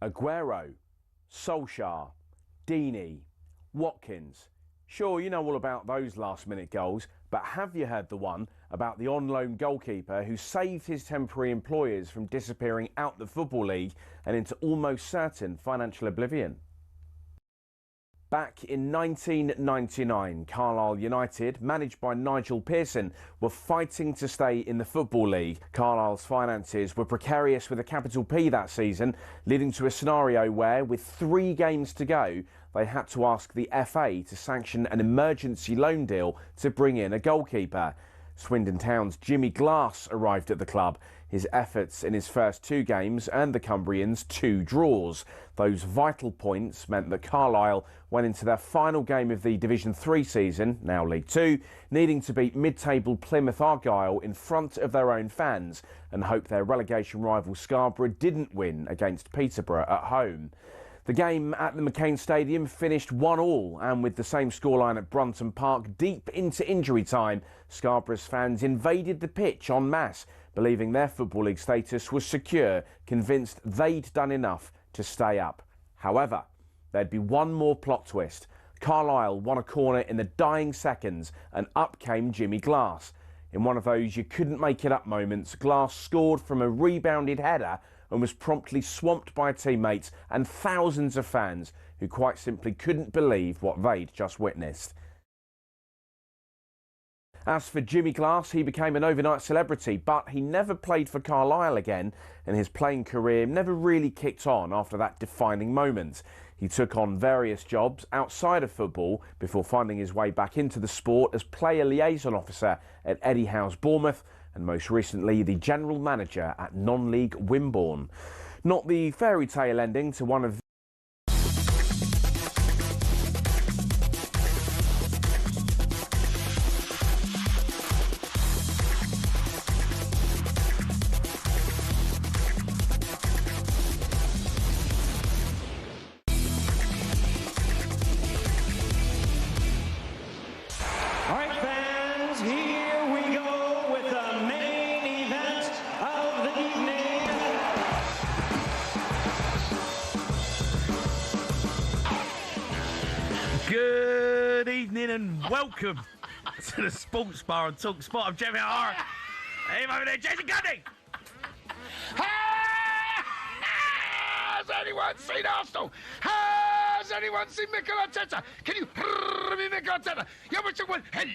Aguero, Solskjaer, Deeney, Watkins. Sure, you know all about those last-minute goals, but have you heard the one about the on-loan goalkeeper who saved his temporary employers from disappearing out the Football League and into almost certain financial oblivion? Back in 1999, Carlisle United, managed by Nigel Pearson, were fighting to stay in the Football League. Carlisle's finances were precarious with a capital P that season, leading to a scenario where, with 3 games to go, they had to ask the FA to sanction an emergency loan deal to bring in a goalkeeper. Swindon Town's Jimmy Glass arrived at the club. His efforts in his first 2 games earned the Cumbrians 2 draws. Those vital points meant that Carlisle went into their final game of the Division 3 season, now League 2, needing to beat mid-table Plymouth Argyle in front of their own fans and hope their relegation rival Scarborough didn't win against Peterborough at home. The game at the McCain Stadium finished 1-1, and with the same scoreline at Brunton Park deep into injury time, Scarborough's fans invaded the pitch en masse, believing their Football League status was secure, convinced they'd done enough to stay up. However, there'd be one more plot twist. Carlisle won a corner in the dying seconds, and up came Jimmy Glass. In one of those you couldn't make it up moments, Glass scored from a rebounded header and was promptly swamped by teammates and thousands of fans who quite simply couldn't believe what they'd just witnessed. As for Jimmy Glass, he became an overnight celebrity, but he never played for Carlisle again, and his playing career never really kicked on after that defining moment. He took on various jobs outside of football before finding his way back into the sport as player liaison officer at Eddie Howe's Bournemouth, and most recently the general manager at non-league Wimborne. Not the fairy tale ending to one of welcome to the Sports Bar on talkSPORT. I'm Jamie O'Hara. Hey, over there, Jason Cundy. Has anyone seen Arsenal? Has anyone seen Mikel Arteta? Can you hear me, Mikel Arteta? You must have one hell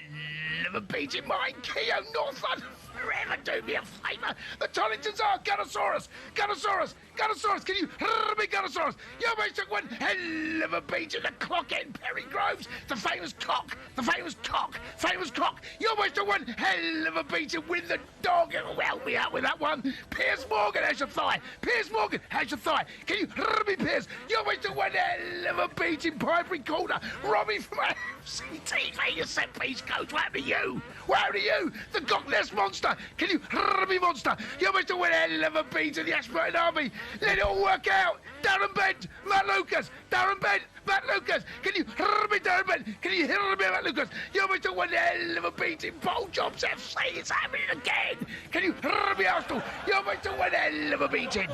of a beat in mine. Keogh Northland. Forever do me a favour. The Tollingtons are Gunnosaurus. Gunnosaurus. Gunnosaurus. Can you hear me, Gunnosaurus? You must have one hell of a beat in the clock end, Perry Groves. The famous cock. The famous cock. Famous cock. You must have one hell of a beat in Win the Dog. It'll help me out with that one. Piers Morgan has your thigh. Piers Morgan has your thigh. Can you hear me, Piers? You must have one hell of a beat in Primary Corner. Robbie from CTV, your set piece coach. What happened to you? What happened to you? The Gockless monster. Can you hear me, monster? You must have one hell of a beat in the Ashburton Army. Let it all work out. Darren Bent, Matt Lucas. Darren Bent, Matt Lucas. Can you hear me, Darren Bent? Can you hear me, Matt Lucas? You must have one hell of a beat in Paul Jobs FC. It's happening again. Can you hear me, Arsenal? You must have one hell of a beating.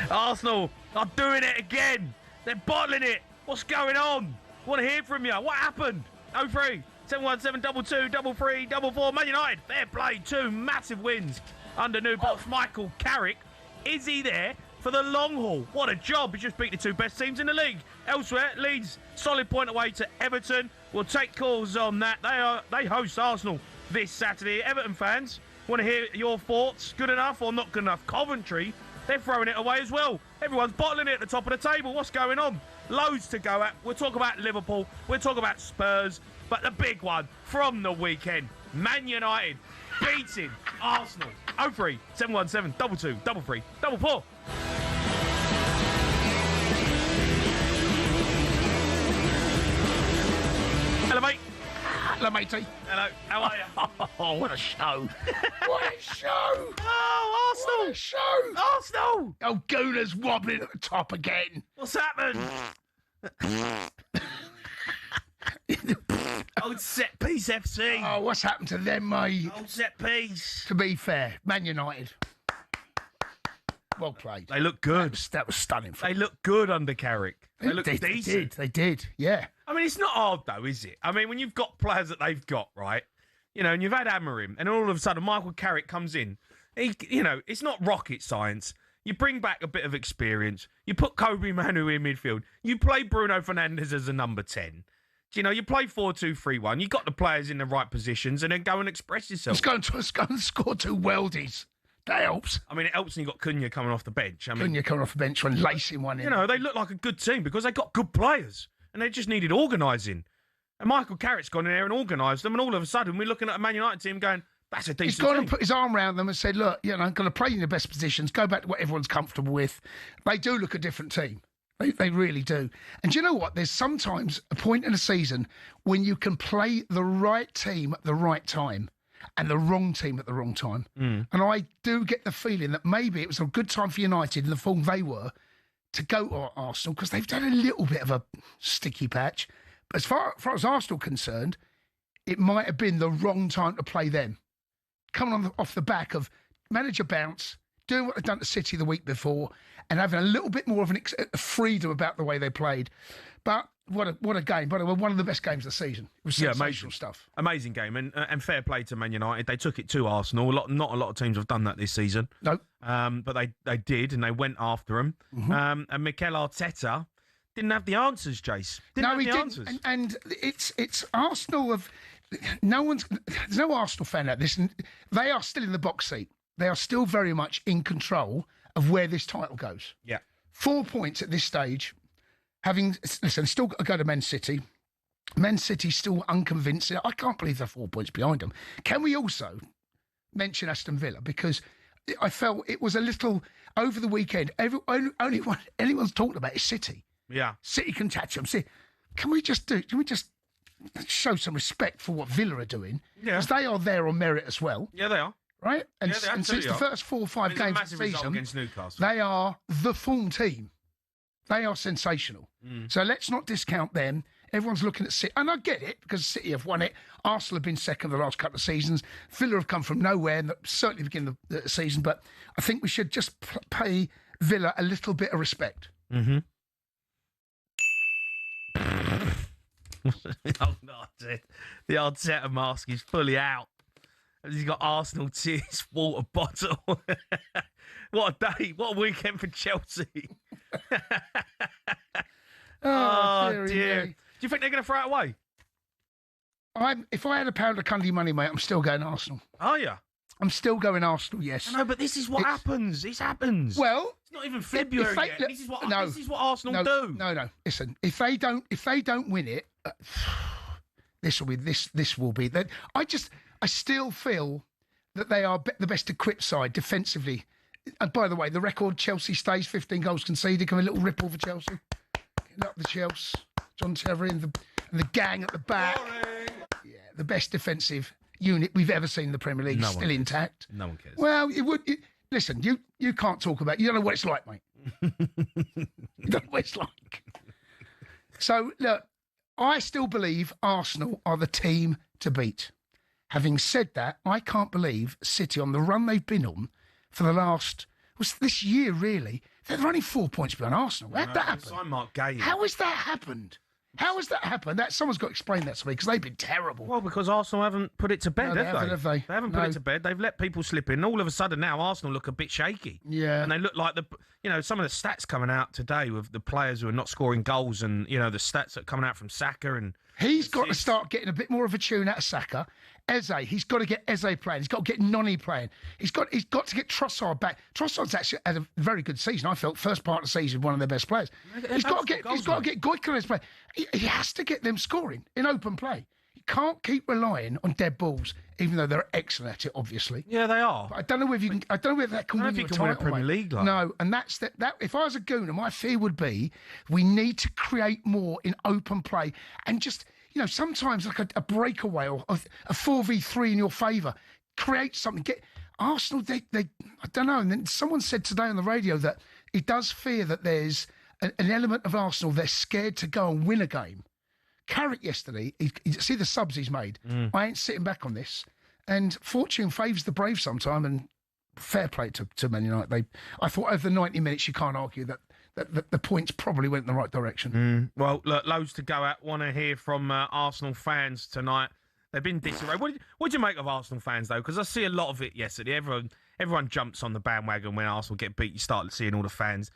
Arsenal are doing it again. They're bottling it. What's going on? Want to hear from you. What happened? 03 717 22 33 44. Man United, fair play. 2 massive wins under new boss Michael Carrick. Is he there for the long haul? What a job. He's just beat the 2 best teams in the league. Elsewhere, Leeds, solid point away to Everton. We'll take calls on that. They host Arsenal this Saturday. Everton fans, want to hear your thoughts? Good enough or not good enough? Coventry, they're throwing it away as well. Everyone's bottling it at the top of the table. What's going on? Loads to go at. We'll talk about Liverpool. We'll talk about Spurs. But the big one from the weekend, Man United beating Arsenal. 03 717 22 33 44. Hello, mate. Hello, matey. Hello. How are you? Oh, what a show. What a show. Oh, Arsenal. What a show. Arsenal. Oh, Gooner's wobbling at the top again. What's happened? Old set piece FC. Oh, what's happened to them, mate? Old set piece. To be fair, Man United. Well played. They look good. That was stunning. They look good under Carrick. They look decent. They did, yeah. I mean, it's not hard, though, is it? I mean, when you've got players that they've got, right, and you've had Amorim, and all of a sudden Michael Carrick comes in, it's not rocket science. You bring back a bit of experience. You put Kobe Manu in midfield. You play Bruno Fernandes as a number 10. You play 4-2-3-1. You got the players in the right positions, and then go and express yourself. Let's go and score 2 worldies. That helps. I mean, it helps when you've got Cunha coming off the bench. Cunha coming off the bench and lacing one in. They look like a good team because they got good players, and they just needed organising. And Michael Carrick's gone in there and organised them, and all of a sudden we're looking at a Man United team going, that's a decent He's gone team. and put his arm around them and said, look, I'm going to play you in the best positions, go back to what everyone's comfortable with. They do look a different team. They really do. And do you know what? There's sometimes a point in a season when you can play the right team at the right time and the wrong team at the wrong time. And I do get the feeling that maybe it was a good time for United in the form they were to go to Arsenal because they've done a little bit of a sticky patch. But as far as Arsenal concerned, it might have been the wrong time to play them. Coming off the back of manager bounce, doing what they've done to City the week before, and having a little bit more of a freedom about the way they played. But what a game! But one of the best games of the season. It was sensational stuff. Amazing game, and fair play to Man United. They took it to Arsenal. Not a lot of teams have done that this season. No, but they did, and they went after them. And Mikel Arteta didn't have the answers, Jace. Answers. And it's Arsenal of. There's no Arsenal fan out this, and they are still in the box seat. They are still very much in control of where this title goes. Yeah. 4 points at this stage. Still got to go to Man City. Man City still unconvincing. I can't believe they're 4 points behind them. Can we also mention Aston Villa? Because I felt it was a little, over the weekend, only one anyone's talking about is City. Yeah. City can catch them. Can we just show some respect for what Villa are doing? Yeah. Because they are there on merit as well. Yeah, they are. Right? And Yeah, since the first 4 or 5 games of the season, against Newcastle. they are the form team. They are sensational. So let's not discount them. Everyone's looking at City. And I get it, because City have won it. Arsenal have been second the last couple of seasons. Villa have come from nowhere, and certainly beginning of the season. But I think we should just pay Villa a little bit of respect. Mm-hmm. Oh, no, the Arteta mask is fully out. He's got Arsenal tears, water bottle. What a day. What a weekend for Chelsea. Oh, dear. Do you think they're going to throw it away? If I had a pound of Cundy money, mate, I'm still going Arsenal. Are you? I'm still going Arsenal, yes. No, but this is what happens. This happens. Well, it's not even February yet. This is what Arsenal do. No. Listen, if they don't win it, this will be that. I still feel that they are the best equipped side defensively. And by the way, the record, Chelsea stays 15 goals conceded. Come a little ripple for Chelsea. Getting up the Chelsea, John Terry and the gang at the back. Boring. Yeah, the best defensive unit we've ever seen in the Premier League, still intact. No one cares. Well, listen, you can't talk about. You don't know what it's like, mate. You don't know what it's like. So look, I still believe Arsenal are the team to beat. Having said that, I can't believe City, on the run they've been on for the last, was this year really, they're running 4 points behind Arsenal. How'd that happen? How has that happened? How has that happened? Someone's got to explain that to me, because they've been terrible. Well, because Arsenal haven't put it to bed, have they? They haven't put it to bed. They've let people slip in. All of a sudden now, Arsenal look a bit shaky. Yeah. And they look like some of the stats coming out today with the players who are not scoring goals, and, the stats that are coming out from Saka. And he's got to start getting a bit more of a tune out of Saka. He's got to get Eze playing. He's got to get Noni playing. He's got to get Trossard back. Trossard's actually had a very good season. I felt first part of the season one of their best players. He's got to get Goicoech's play. He has to get them scoring in open play. He can't keep relying on dead balls, even though they're excellent at it, obviously. Yeah, they are. But I don't know whether that can win you a title. Win a Premier League. No, and that's that. If I was a Gooner, my fear would be we need to create more in open play and just. Sometimes like a breakaway or a 4v3 in your favour. Create something. Get Arsenal, they I don't know. And then someone said today on the radio that he does fear that there's an element of Arsenal, they're scared to go and win a game. Carrick yesterday, see the subs he's made. I ain't sitting back on this. And fortune favours the brave sometime, and fair play to Man United. I thought over the 90 minutes, you can't argue that the points probably went in the right direction. Well, look, loads to go at. Want to hear from Arsenal fans tonight. They've been disarray. What do you make of Arsenal fans, though? Because I see a lot of it yesterday. Everyone jumps on the bandwagon when Arsenal get beat. You start seeing all the fans.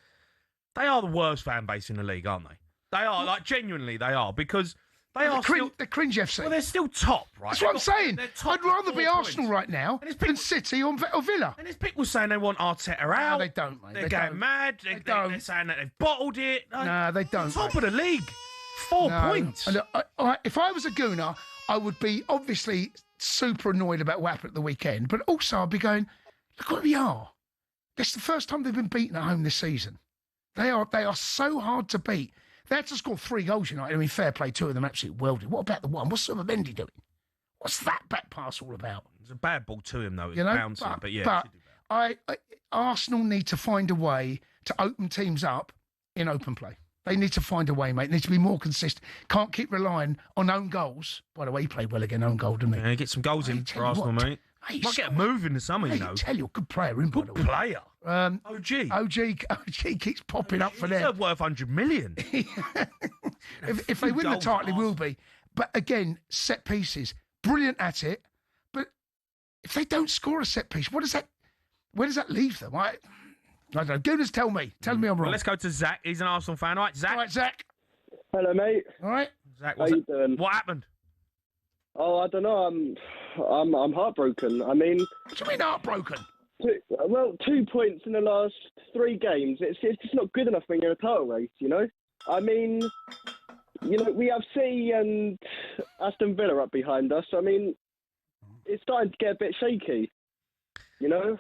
They are the worst fan base in the league, aren't they? They are, like, genuinely they are, because they are still... The cringe FC. Well, they're still top, right? That's what I'm saying. I'd rather be Arsenal right now than City or Villa. And there's people saying they want Arteta out. No, they don't, mate. They're going mad. They're saying that they've bottled it. No, they don't. Top of the league. 4 points. And look, if I was a Gooner, I would be obviously super annoyed about what happened at the weekend, but also I'd be going, look what we are. This is the first time they've been beaten at home this season. They are so hard to beat. They had to score 3 goals, United. I mean, fair play, 2 of them absolutely welded. What about the one? What's Mendy doing? What's that back pass all about? It's a bad ball to him, though. It's bouncing, but yeah. But Arsenal need to find a way to open teams up in open play. They need to find a way, mate. They need to be more consistent. Can't keep relying on own goals. By the way, he played well again, own goal, didn't he? Yeah, get some goals in for Arsenal, mate. Might get a move in the summer, you know. I tell you, good player in, by the way. Good player. OG keeps popping up for them. He's worth 100 million. if they win the title, he will be. But again, set pieces, brilliant at it. But if they don't score a set piece, where does that leave them? I don't know. Goodness, tell me I'm wrong. Well, let's go to Zach. He's an Arsenal fan. All right, Zach. All right, Zach. Hello, mate. All right. Zach, how you doing? What happened? Oh, I don't know. I'm heartbroken. I mean, what do you mean heartbroken? 2 points in the last 3 games. It's just not good enough when you're in a title race, you know? I mean, you know, we have City and Aston Villa up behind us. I mean, it's starting to get a bit shaky, you know?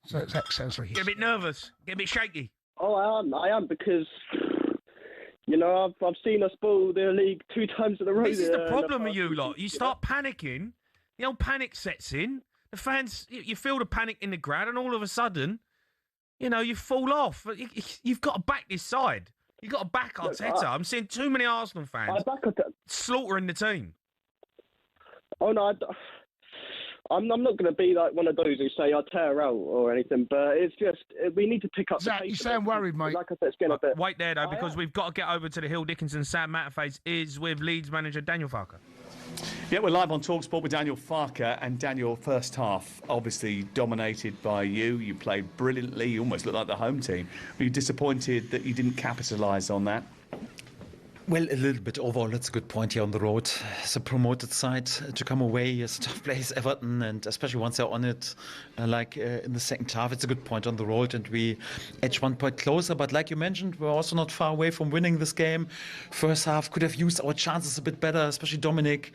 So Zach sounds like get a bit nervous, get a bit shaky. Oh, I am because, you know, I've seen us ball the league 2 times in a row. This is the problem with you lot. You start panicking, the old panic sets in. The fans, you feel the panic in the ground, and all of a sudden, you know, you fall off. You've got to back this side. You've got to back Arteta. I'm seeing too many Arsenal fans slaughtering the team. Oh, no, I'm not going to be like one of those who say I'll tear out or anything, but it's just, we need to pick up Zach, the pace. You sound worried, mate. Like I said, it's getting a bit... Wait there, though, because we've got to get over to the Hill Dickinson. Sam Matterface is with Leeds manager Daniel Farke. Yeah, we're live on talkSPORT with Daniel Farke. And Daniel, first half, obviously dominated by you. You played brilliantly. You almost looked like the home team. Were you disappointed that you didn't capitalise on that? Well, a little bit overall. That's a good point here on the road. It's a promoted side to come away is a tough place, Everton, and especially once they're on it, in the second half, it's a good point on the road, and we edge 1 point closer. But like you mentioned, we're also not far away from winning this game. First half could have used our chances a bit better, especially Dominic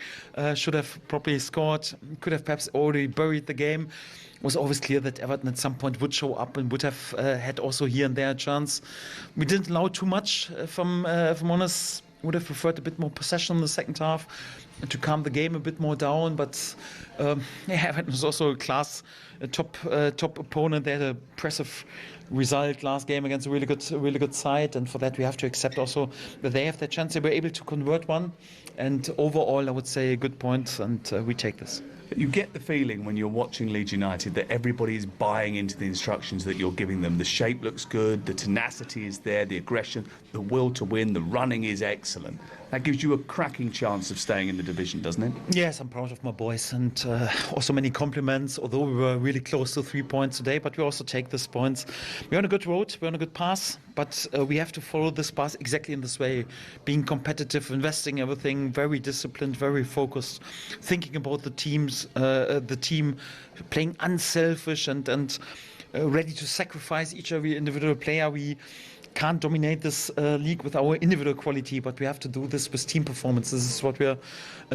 should have probably scored, could have perhaps already buried the game. It was always clear that Everton at some point would show up and would have had also here and there a chance. We didn't allow too much from honest. Would have preferred a bit more possession in the second half to calm the game a bit more down. But Everton was also a top opponent. They had a impressive result last game against a really good side, and for that we have to accept also that they have their chance. They were able to convert one, and overall I would say a good point, and we take this. You get the feeling when you're watching Leeds United that everybody is buying into the instructions that you're giving them. The shape looks good, the tenacity is there, the aggression, the will to win, the running is excellent. That gives you a cracking chance of staying in the division, doesn't it? Yes, I'm proud of my boys, and also many compliments, although we were really close to 3 points today, but we also take these points. We're on a good road, we're on a good path, but we have to follow this path exactly in this way, being competitive, investing everything, very disciplined, very focused, thinking about the team playing unselfish and ready to sacrifice every individual player. We can't dominate this league with our individual quality, but we have to do this with team performance. This is what we are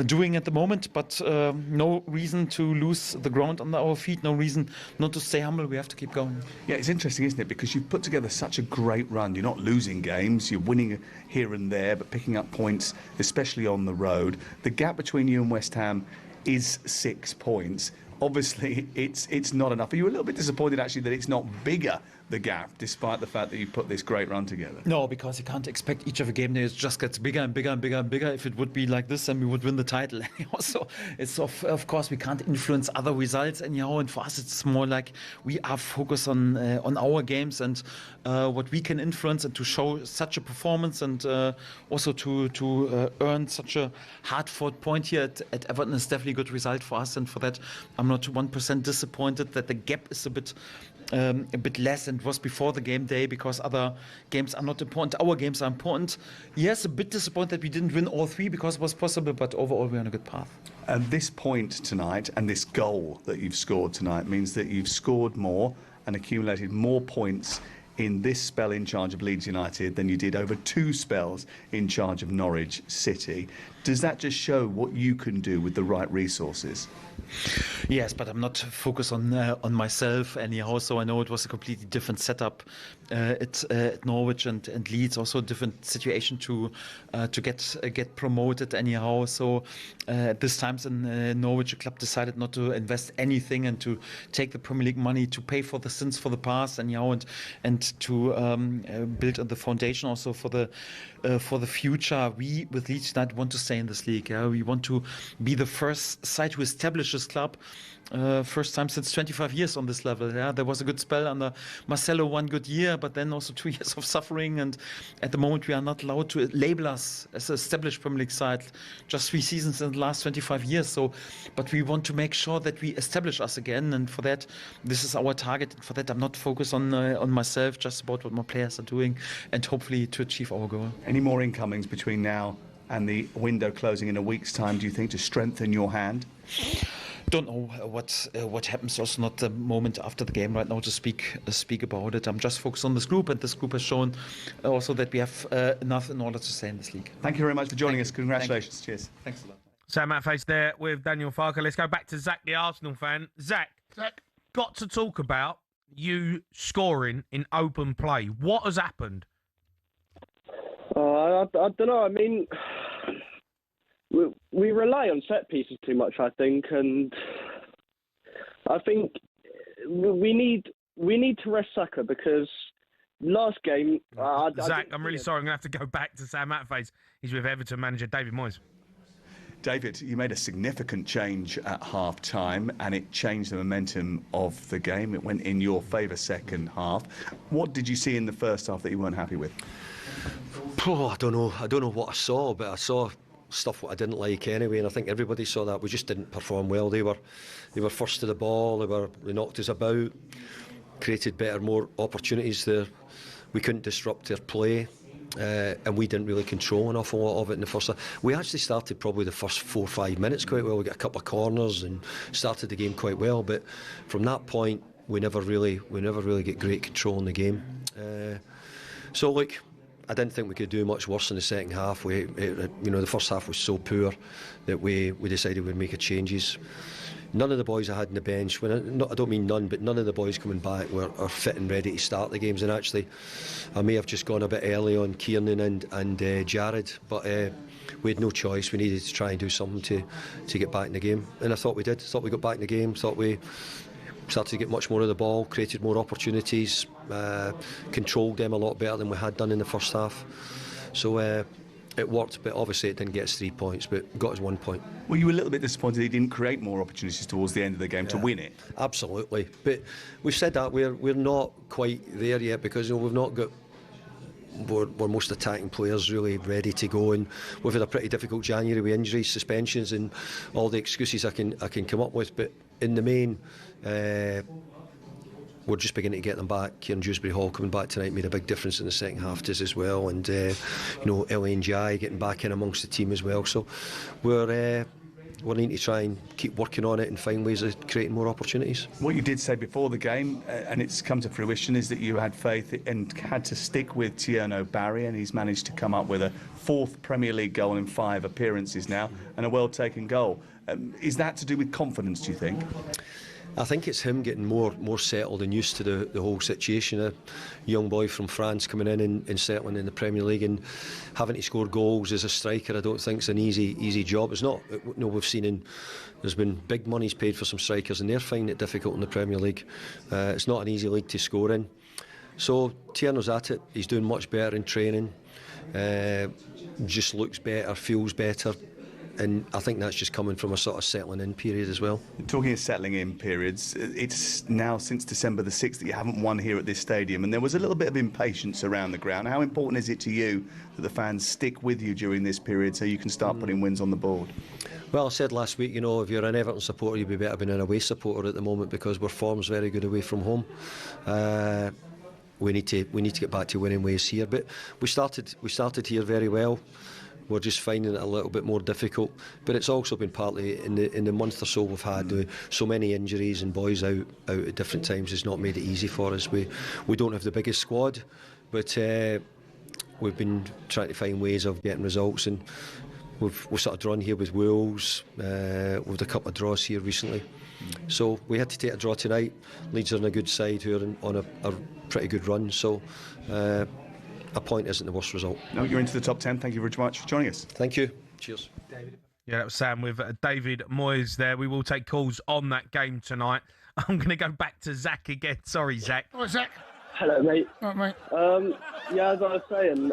doing at the moment, but no reason to lose the ground under our feet, no reason not to stay humble. We have to keep going. Yeah, it's interesting, isn't it? Because you've put together such a great run. You're not losing games, you're winning here and there, but picking up points, especially on the road. The gap between you and West Ham is 6 points. Obviously, it's not enough. Are you a little bit disappointed, actually, that it's not bigger the gap, despite the fact that you put this great run together? No, because you can't expect each of a game days just gets bigger and bigger and bigger and bigger. If it would be like this, then we would win the title. So it's of course we can't influence other results anyhow. And for us, it's more like we are focused on our games and what we can influence, and to show such a performance, and also to earn such a hard-fought point here at Everton is definitely a good result for us. And for that, I'm not 1% disappointed that the gap is a bit less than it was before the game day, because other games are not important. Our games are important. Yes, a bit disappointed that we didn't win all three because it was possible, but overall we're on a good path. And this point tonight and this goal that you've scored tonight means that you've scored more and accumulated more points in this spell in charge of Leeds United than you did over 2 spells in charge of Norwich City. Does that just show what you can do with the right resources? Yes, but I'm not focused on myself anyhow. So I know it was a completely different setup at Norwich and Leeds. Also a different situation to get promoted anyhow. So at this times in Norwich, the club decided not to invest anything and to take the Premier League money to pay for the sins for the past anyhow, and to build on the foundation also for the future. We with Leeds United want to stay in this league. We want to be the first side to establish this club. First time since 25 years on this level. There was a good spell under Marcelo, 1 good year, but then also 2 years of suffering. And at the moment, we are not allowed to label us as an established Premier League side. Just 3 seasons in the last 25 years. But we want to make sure that we establish us again. And for that, this is our target. And for that, I'm not focused on myself, just about what my players are doing, and hopefully to achieve our goal. Any more incomings between now and the window closing in a week's time, do you think, to strengthen your hand? Don't know what happens. Also, not the moment after the game right now to speak about it. I'm just focused on this group, and this group has shown also that we have enough in order to stay in this league. Thank you very much for joining us. Congratulations. Cheers. Thanks a lot. Sam Matface there with Daniel Farker. Let's go back to Zach, the Arsenal fan. Zach, got to talk about you scoring in open play. What has happened? I don't know. I mean, we rely on set pieces too much, I think, and I think we need to rest Saka, because last game... Zach, I'm really sorry. I'm going to have to go back to Sam Matface. He's with Everton manager David Moyes. David, you made a significant change at half-time, and it changed the momentum of the game. It went in your favour second half. What did you see in the first half that you weren't happy with? I don't know what I saw, but I saw stuff what I didn't like anyway, and I think everybody saw that. We just didn't perform well. They were first to the ball. They knocked us about, created more opportunities there. We couldn't disrupt their play, and we didn't really control an awful lot of it in the first half. We actually started probably the first 4 or 5 minutes quite well. We got a couple of corners and started the game quite well, but from that point we never really get great control in the game. So look, I didn't think we could do much worse in the second half. The first half was so poor that we decided we'd make changes. None of the boys I had on the bench, I don't mean none, but none of the boys coming back are fit and ready to start the games. And actually, I may have just gone a bit early on Kiernan and Jared, but we had no choice. We needed to try and do something to get back in the game. And I thought we did. Thought we got back in the game. Thought we started to get much more of the ball, created more opportunities, controlled them a lot better than we had done in the first half. So it worked, but obviously it didn't get us 3 points, but got us 1 point. Well, you were a little bit disappointed he didn't create more opportunities towards the end of the game to win it. Absolutely, but we've said that we're not quite there yet, because we've not got we're most attacking players really ready to go, and we've had a pretty difficult January with injuries, suspensions, and all the excuses I can come up with. But in the main, we're just beginning to get them back. Kieran Dewsbury-Hall coming back tonight made a big difference in the second half to us as well, and Elaine Jai getting back in amongst the team as well. So we're needing to try and keep working on it and find ways of creating more opportunities. What you did say before the game, and it's come to fruition, is that you had faith and had to stick with Tierno Barry, and he's managed to come up with a 4th Premier League goal in 5 appearances now, and a well-taken goal. Is that to do with confidence, do you think? I think it's him getting more settled and used to the whole situation. A young boy from France coming in and settling in the Premier League and having to score goals as a striker, I don't think it's an easy job. It's not. We've seen there's been big monies paid for some strikers, and they're finding it difficult in the Premier League. It's not an easy league to score in. So Tierno's at it. He's doing much better in training. Just looks better, feels better. And I think that's just coming from a sort of settling in period as well. Talking of settling in periods, it's now since December the 6th that you haven't won here at this stadium, and there was a little bit of impatience around the ground. How important is it to you that the fans stick with you during this period so you can start putting wins on the board? Well, I said last week, if you're an Everton supporter, you'd be better being an away supporter at the moment, because our form's very good away from home. We need to get back to winning ways here, but we started here very well. We're just finding it a little bit more difficult, but it's also been partly in the month or so we've had so many injuries and boys out at different times has not made it easy for us. We don't have the biggest squad, but we've been trying to find ways of getting results, and we've sort of drawn here with Wolves, with a couple of draws here recently. So we had to take a draw tonight. Leeds are on a good side who are on a pretty good run, so a point isn't the worst result. No, you're into the top 10. Thank you very much for joining us. Thank you. Cheers. Yeah, that was Sam with David Moyes there. We will take calls on that game tonight. I'm going to go back to Zach again. Sorry, Zach. Oh, Zach. Hello, mate. All right, mate. Yeah, as I was saying,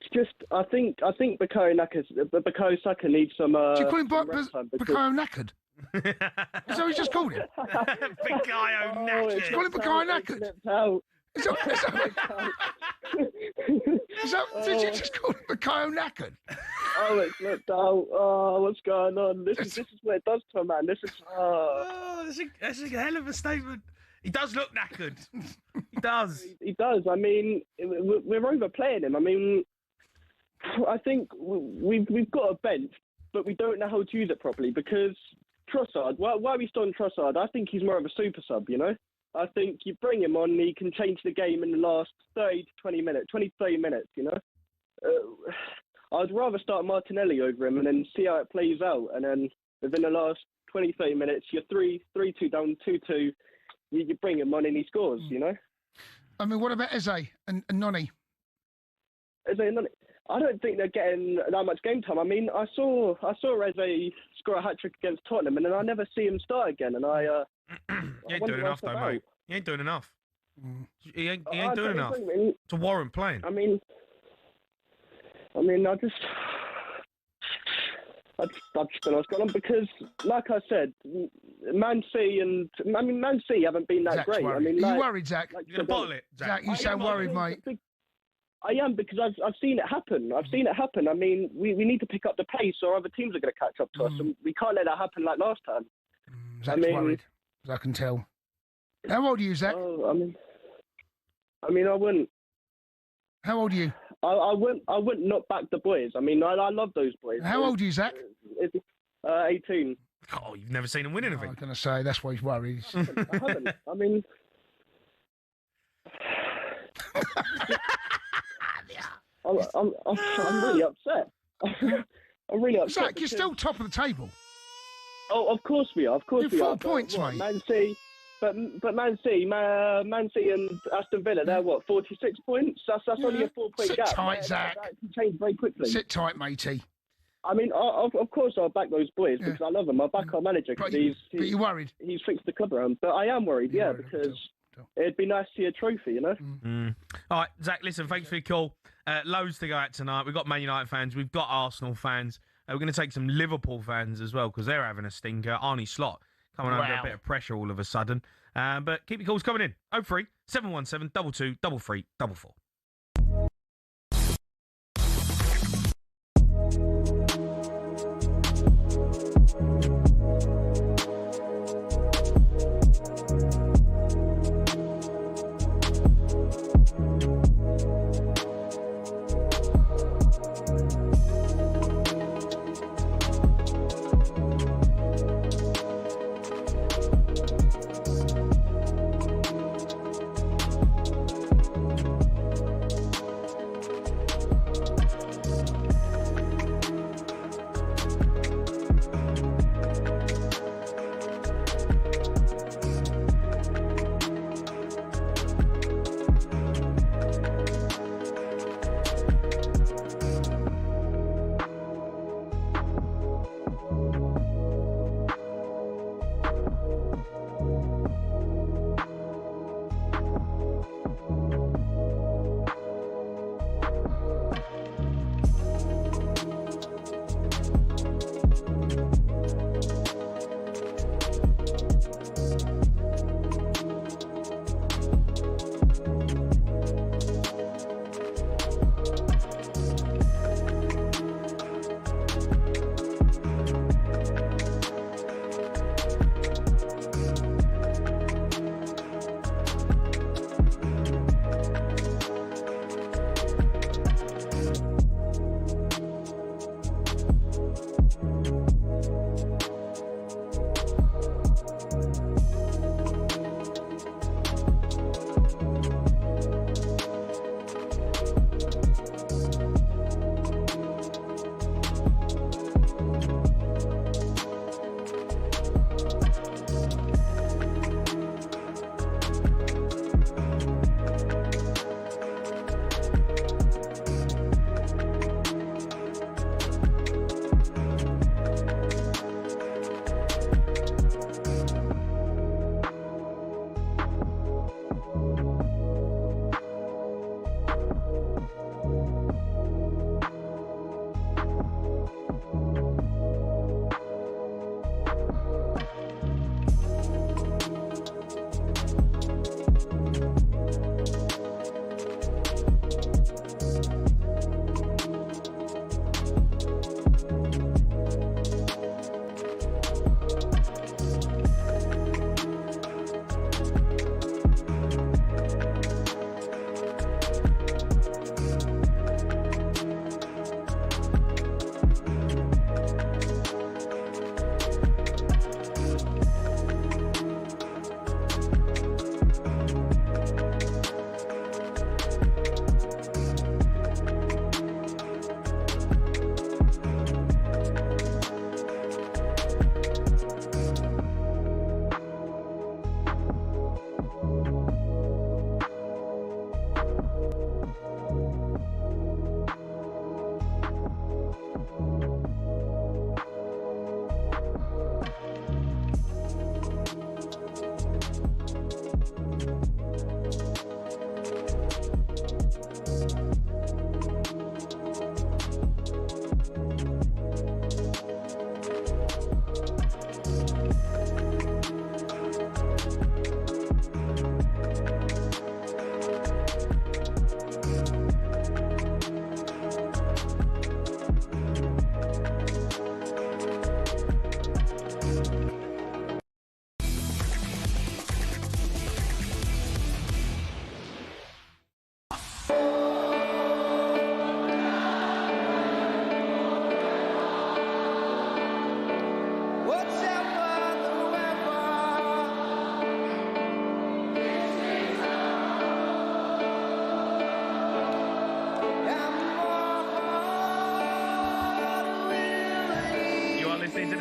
it's just I think Bukayo Saka needs some. Do you call him rest time because- Bukayo Knackered? Is that what you just called him? Bukayo Knackered. Call him Bukayo Knackered. Is that, did you just call him Bukayo Knackered? Oh, it's looked out. Oh, what's going on? This is what it does to a man. This is. That's a hell of a statement. He does look knackered. He does. He does. I mean, we're overplaying him. I mean, I think we've got a bench, but we don't know how to use it properly because Trossard. Why are we still on Trossard? I think he's more of a super sub. I think you bring him on, he can change the game in the last 30 minutes. I'd rather start Martinelli over him and then see how it plays out. And then within the last 20, 30 minutes, you're 3-2 down, 2-2. You bring him on and he scores, I mean, what about Eze and Noni? Eze and Noni? I don't think they're getting that much game time. I mean, I saw Eze score a hat-trick against Tottenham and then I never see him start again. And He ain't doing enough, though, mate. He ain't doing enough. He ain't doing enough to warrant playing. I mean, I just don't know what's going on because, like I said, Man City haven't been that Zach's great. Worried. I mean, are you worried, Zach? You're going to bottle it, Zach, you sound worried, mate. I am because I've seen it happen. I mean, we need to pick up the pace or other teams are going to catch up to us, and we can't let that happen like last time. Zach's worried, as I can tell. How old are you, Zach? I mean, I wouldn't. How old are you? I wouldn't knock back the boys. I mean, I love those boys. How old are you, Zach? 18. Oh, you've never seen him win anything. I was going to say, that's why he's worried. I haven't. I mean... I'm really upset. I'm really upset. Zach, you're still top of the table. Oh, of course we are. Of course You're we 4 are. points, But what, mate. Man City, but Man City and Aston Villa, they're what, 46 points? That's only a 4-point Sit gap. tight, Zach. That can change very quickly. Sit tight, matey. I mean, of course I'll back those boys because I love them. I'll back our manager But because you're worried. he's fixed the club around. But I am worried, You're yeah, worried, because still. it'd be nice to see a trophy, All right, Zach, listen, thanks for your call. Loads to go at tonight. We've got Man United fans. We've got Arsenal fans. We're going to take some Liverpool fans as well because they're having a stinker. Arnie Slot coming under a bit of pressure all of a sudden. But keep your calls coming in. 03 717 22 33 44.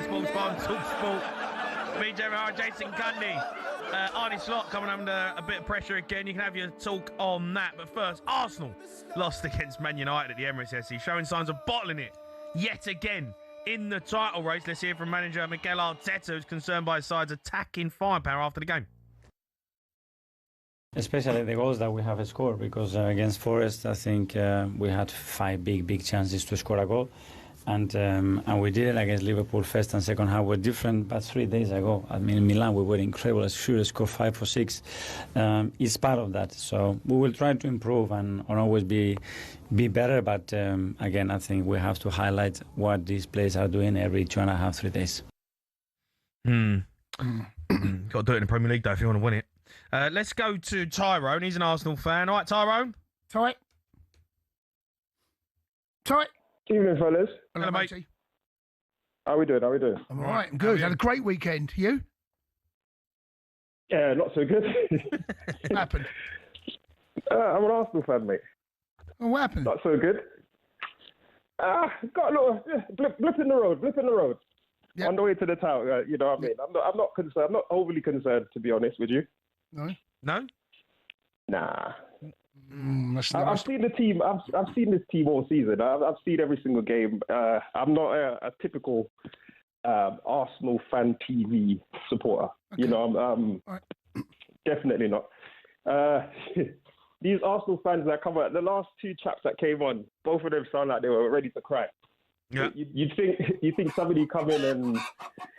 Sports Bar and talkSPORT. Me, Jamie O'Hara, Jason Cundy. Arnie Slot coming under a bit of pressure again. You can have your talk on that. But first, Arsenal lost against Man United at the Emirates SC, showing signs of bottling it yet again in the title race. Let's hear from manager Mikel Arteta, who's concerned by his side's attacking firepower after the game. Especially the goals that we have scored, because against Forest, I think we had 5 big chances to score a goal. And we did it against Liverpool. First and second half were different, but 3 days ago, I mean, in Milan, we were incredible. I should have scored 5 or 6. It's part of that. So we will try to improve and always be better. But again, I think we have to highlight what these players are doing every 2.5, 3 days. Got to do it in the Premier League, though, if you want to win it. Let's go to Tyrone. He's an Arsenal fan. All right, Tyrone? Tight. Evening, fellas. Hello, mate. How we doing? I'm all right. I'm good. Had a great weekend. You? Yeah, not so good. What happened? I'm an Arsenal fan, mate. Oh, what happened? Not so good. Got a little blip in the road. Yep. On the way to the town, you know what I mean? I'm not concerned. I'm not overly concerned, to be honest with you. No? Nah. I've seen the team. I've seen this team all season. I've seen every single game. I'm not a typical Arsenal fan TV supporter. Okay. You know, I'm Right. definitely not. These Arsenal fans that come out, the last 2 chaps that came on, both of them sound like they were ready to cry. Yeah. You think somebody come in and,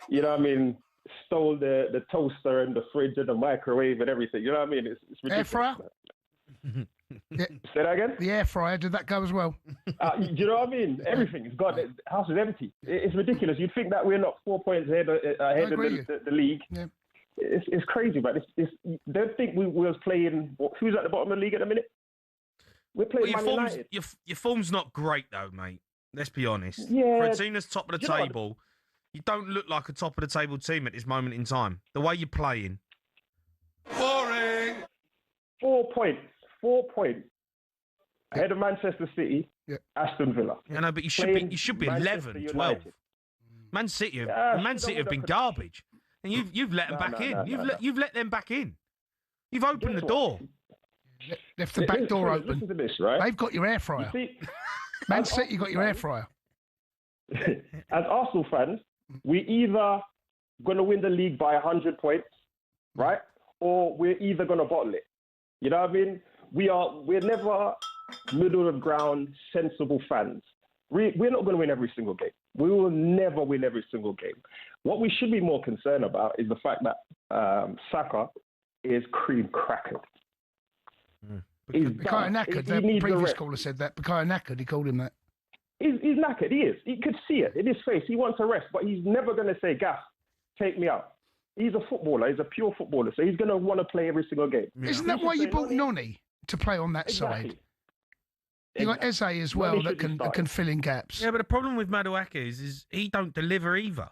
you know what I mean, stole the toaster and the fridge and the microwave and everything. You know what I mean? It's ridiculous. Air fryer? Yeah. Say that again? The air fryer, did that go as well? You know what I mean? Everything is gone. The house is empty. It's ridiculous. You'd think that we're not 4 points ahead of the league. Yeah. It's crazy, but don't think we was playing. Who's at the bottom of the league at the minute? We're playing Man United. Your form's not great, though, mate. Let's be honest. Yeah. For a team that's top of the table, you don't look like a top of the table team at this moment in time. The way you're playing. Boring. 4 points. 4 points. Ahead of Manchester City, Aston Villa. I know, but you should be 11, 12. Man City have been garbage. And you've let them back in. You've let them back in. You've opened the door. Left the back door open. Listen to this, right? They've got your air fryer. Man City got your air fryer. As Arsenal fans, we either going to win the league by 100 points, right? Or we're either going to bottle it. You know what I mean? We're never middle of the ground, sensible fans. We're not going to win every single game. We will never win every single game. What we should be more concerned about is the fact that Saka is cream crackered. He's Bukayo knackered. The previous caller said that. Bukayo knackered. He called him that. He's knackered. He is. He could see it in his face. He wants a rest, but he's never going to say, "Gaff, take me out." He's a footballer. He's a pure footballer, so he's going to want to play every single game. Yeah. Isn't that why you bought Noni to play on that side? You got Eze as well that can fill in gaps. Yeah, but the problem with Madueke is he don't deliver either.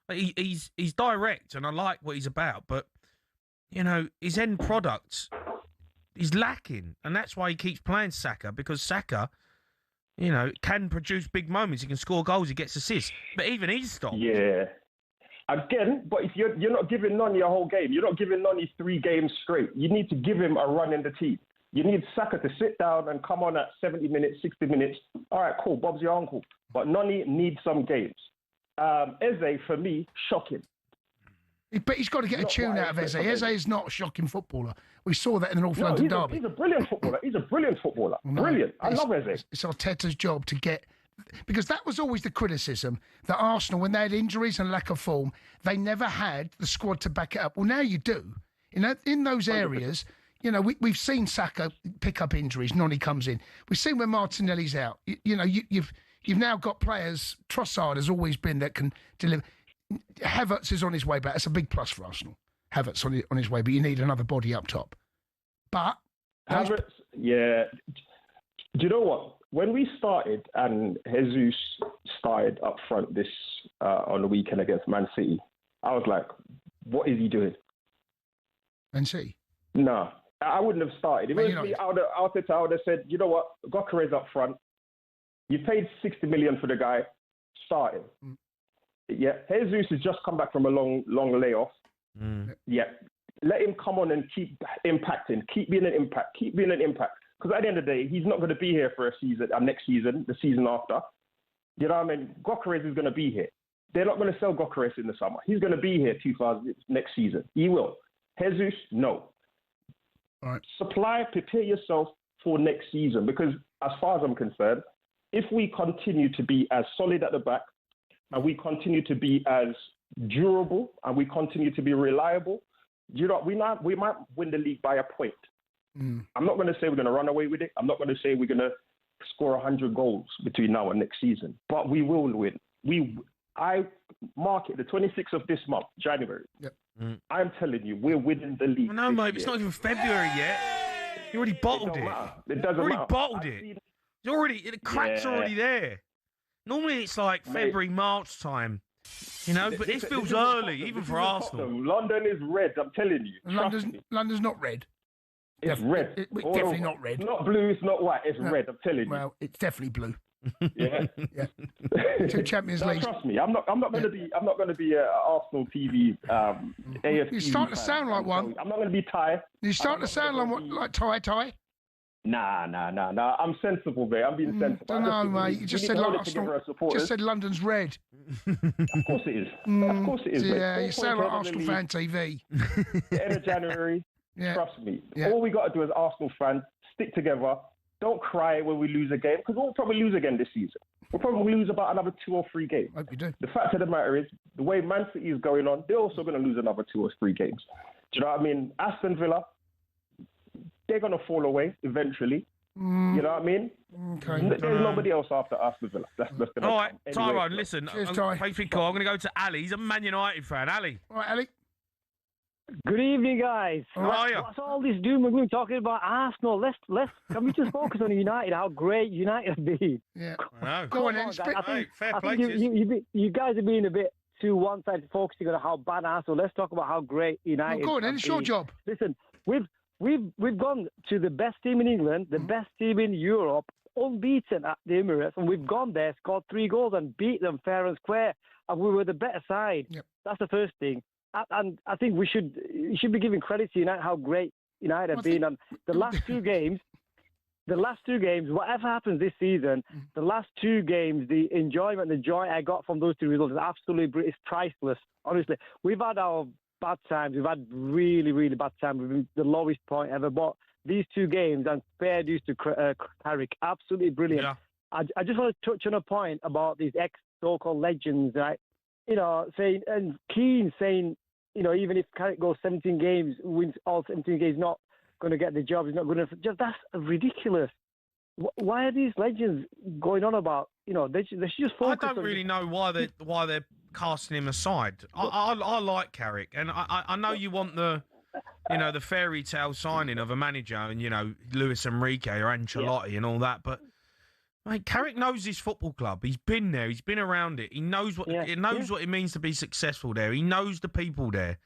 Like, he's direct, and I like what he's about, but you know his end product is lacking, and that's why he keeps playing Saka, because Saka, you know, can produce big moments. He can score goals. He gets assists, but even he's stopped. Yeah. Again, but if you're not giving Noni a whole game, you're not giving Noni 3 games straight. You need to give him a run in the team. You need Saka to sit down and come on at 70 minutes, 60 minutes. All right, cool. Bob's your uncle. But Noni needs some games. Eze, for me, shocking. But he's got to get a tune out of Eze. Eze is not a shocking footballer. We saw that in the North London derby. He's a brilliant footballer. Brilliant. I love Eze. It's Arteta's job to get... Because that was always the criticism, that Arsenal, when they had injuries and lack of form, they never had the squad to back it up. Well, now you do. In those areas... You know, we've seen Saka pick up injuries. Noni comes in. We've seen when Martinelli's out. You've now got players. Trossard has always been that can deliver. Havertz is on his way back. That's a big plus for Arsenal. Havertz on his way, but you need another body up top. But Havertz, yeah. Do you know what? When we started and Jesus started up front this on the weekend against Man City, I was like, "What is he doing?" Man City. No. I wouldn't have started. If it was me, I would have said, you know what, Gokare's up front. You paid 60 million for the guy, start him. Yeah, Jesus has just come back from a long layoff. Yeah, let him come on and keep impacting, keep being an impact. Because at the end of the day, he's not going to be here for a season, next season, the season after. You know what I mean? Gyökeres is going to be here. They're not going to sell Gyökeres in the summer. He's going to be here next season. He will. Jesus, no. All right. Supply, prepare yourself for next season. Because as far as I'm concerned, if we continue to be as solid at the back, and we continue to be as durable, and we continue to be reliable, you know, we might win the league by a point. I'm not going to say we're going to run away with it. I'm not going to say we're going to score 100 goals between now and next season, but we will win. I mark it the 26th of this month, January. Yep. I'm telling you, we're winning the league. No, mate, it's not even February yet. You already bottled it. It doesn't matter. Bottled it. The cracks are already there. Normally it's like February, March time. You know, but this feels early, even for Arsenal. London is red, I'm telling you. London's not red. It's red. It's definitely not red. Not blue, it's not white, it's red, I'm telling you. Well, it's definitely blue. Yeah. 2 Champions League. Trust me, I'm not going to be Arsenal TV AFC. You're starting to sound like one. I'm not going to be Ty. You're starting to sound like Ty. Nah. I'm sensible, mate. I'm being sensible. No, mate. You just said Arsenal. Just said London's red. Of course it is. Of course it is. Yeah, mate. you sound like Arsenal Fan TV. The end of January. Yeah. Trust me. Yeah. All we got to do as Arsenal fans, stick together. Don't cry when we lose a game, because we'll probably lose again this season. We'll probably lose about another 2 or 3 games. Hope you do. The fact of the matter is, the way Man City is going on, they're also going to lose another 2 or 3 games. Do you know what I mean? Aston Villa, they're going to fall away eventually. You know what I mean? Okay. There's nobody else after Aston Villa. That's all right, anyway. Tyrone, listen. Cheers, I'm going to go to Ali. He's a Man United fan. Ali. All right, Ali. Good evening, guys. How are you? What's all this doom and gloom talking about Arsenal? Can we just focus on United? How great United have been? Yeah. I know. Go on, then. Fair play to you guys are being a bit too one-sided, focusing on how bad Arsenal. Let's talk about how great United. Go on, then. It's your job. Listen, we've gone to the best team in England, the best team in Europe, unbeaten at the Emirates, and we've gone there, scored 3 goals, and beat them fair and square, and we were the better side. Yep. That's the first thing. And I think you should be giving credit to United how great United have been. And the last 2 games, whatever happens this season, the last 2 games, the enjoyment, the joy I got from those 2 results is absolutely priceless. Honestly, we've had our bad times. We've had really, really bad times. We've been the lowest point ever. But these 2 games, and fair dues to Carrick, absolutely brilliant. Yeah. I just want to touch on a point about these so-called legends, right? You know, saying, and Keane saying, you know, even if Carrick goes 17 games, wins all 17 games, not going to get the job, he's not going to. That's ridiculous. Why are these legends going on about? You know, they should just focus. I don't really know why they're casting him aside. I like Carrick, and I know you want the fairy tale signing of a manager, and Luis Enrique or Ancelotti and all that, but. Mate, Carrick knows his football club. He's been there. He's been around it. He knows what what it means to be successful there. He knows the people there.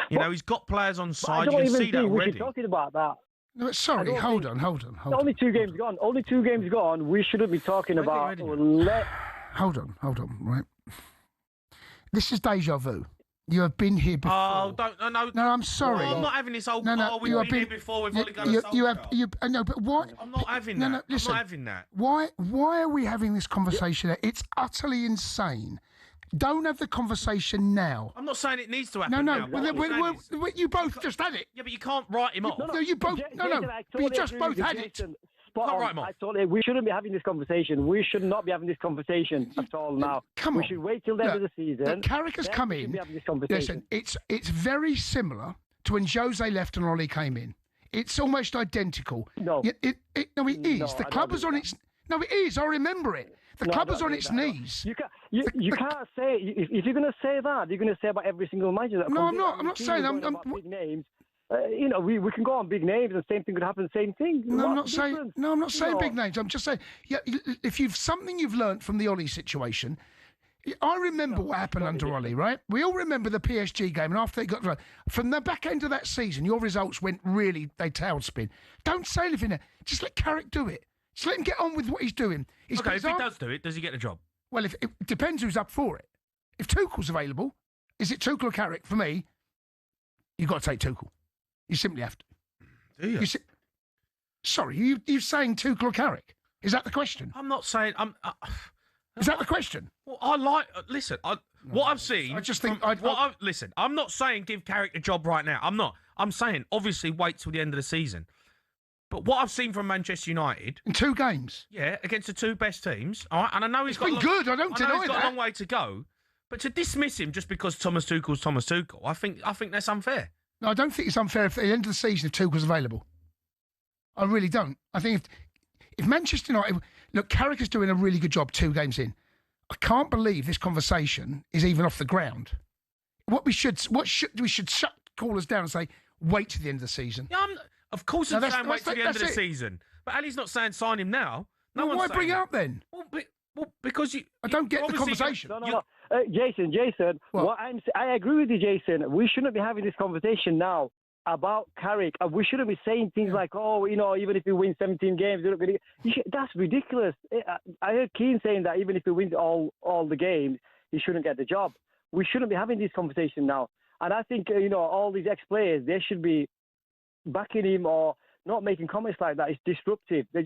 He's got players on side. You can see that already. We're talking about that. No, sorry. Hold on. Only 2 games gone. Only 2 games gone. We shouldn't be talking about. Hold on. Right. This is deja vu. You have been here before. Oh, no, I'm sorry. I'm not having this old. We've been here before. We've only got no, but why? I'm not having that. Listen, I'm not having that. Why are we having this conversation? It's utterly insane. Don't have the conversation now. I'm not saying it needs to happen. No. You both just had it. Yeah, but you can't write him off. No, you both. You just both had it. We shouldn't be having this conversation. We should not be having this conversation at all now. Come on. We should wait till the end of the season. Carrick has come in. Listen, it's very similar to when Jose left and Ollie came in. It's almost identical. No. It is. The club was on its... No, it is. I remember it. The club was on its knees. You can't say... If you're going to say that, you're going to say about every single manager. No, I'm not. I'm not saying... I'm big names. We can go on big names and same thing could happen, same thing. No, I'm not saying big names. I'm just saying, if something you've learnt from the Ollie situation, I remember what happened under Ollie, right? We all remember the PSG game, and after they got from the back end of that season, your results went really, they tailspin. Don't say anything there. Just let Carrick do it. Just let him get on with what he's doing. If he does do it, does he get the job? Well, it depends who's up for it. If Tuchel's available, is it Tuchel or Carrick? For me, you've got to take Tuchel. You simply have to. Do you? Sorry, you saying Tuchel or Carrick? Is that the question? I'm not saying... Is that the question? Well, I like... Listen, what I've seen... I just think... Listen, I'm not saying give Carrick the job right now. I'm not. I'm saying, obviously, wait till the end of the season. But what I've seen from Manchester United... In 2 games? Yeah, against the 2 best teams. All right, and I know he's got... It's been good, I don't deny that. He's got a long way to go. But to dismiss him just because Thomas Tuchel's Thomas Tuchel, I think that's unfair. No, I don't think it's unfair if at the end of the season if Tuchel's available. I really don't. I think if Manchester United... Look, Carrick is doing a really good job 2 games in. I can't believe this conversation is even off the ground. We should shut callers down and say, wait to the end of the season. Yeah, of course I'm saying wait to the end of the season. But Ali's not saying sign him now. Why bring it up then? Well, because I don't get the conversation. No. Jason, I agree with you, Jason. We shouldn't be having this conversation now about Carrick. We shouldn't be saying things like, even if we win 17 games, we're not going to... That's ridiculous. I heard Keane saying that even if he wins all the games, he shouldn't get the job. We shouldn't be having this conversation now. And I think, all these ex-players, they should be backing him or not making comments like that. It's disruptive. They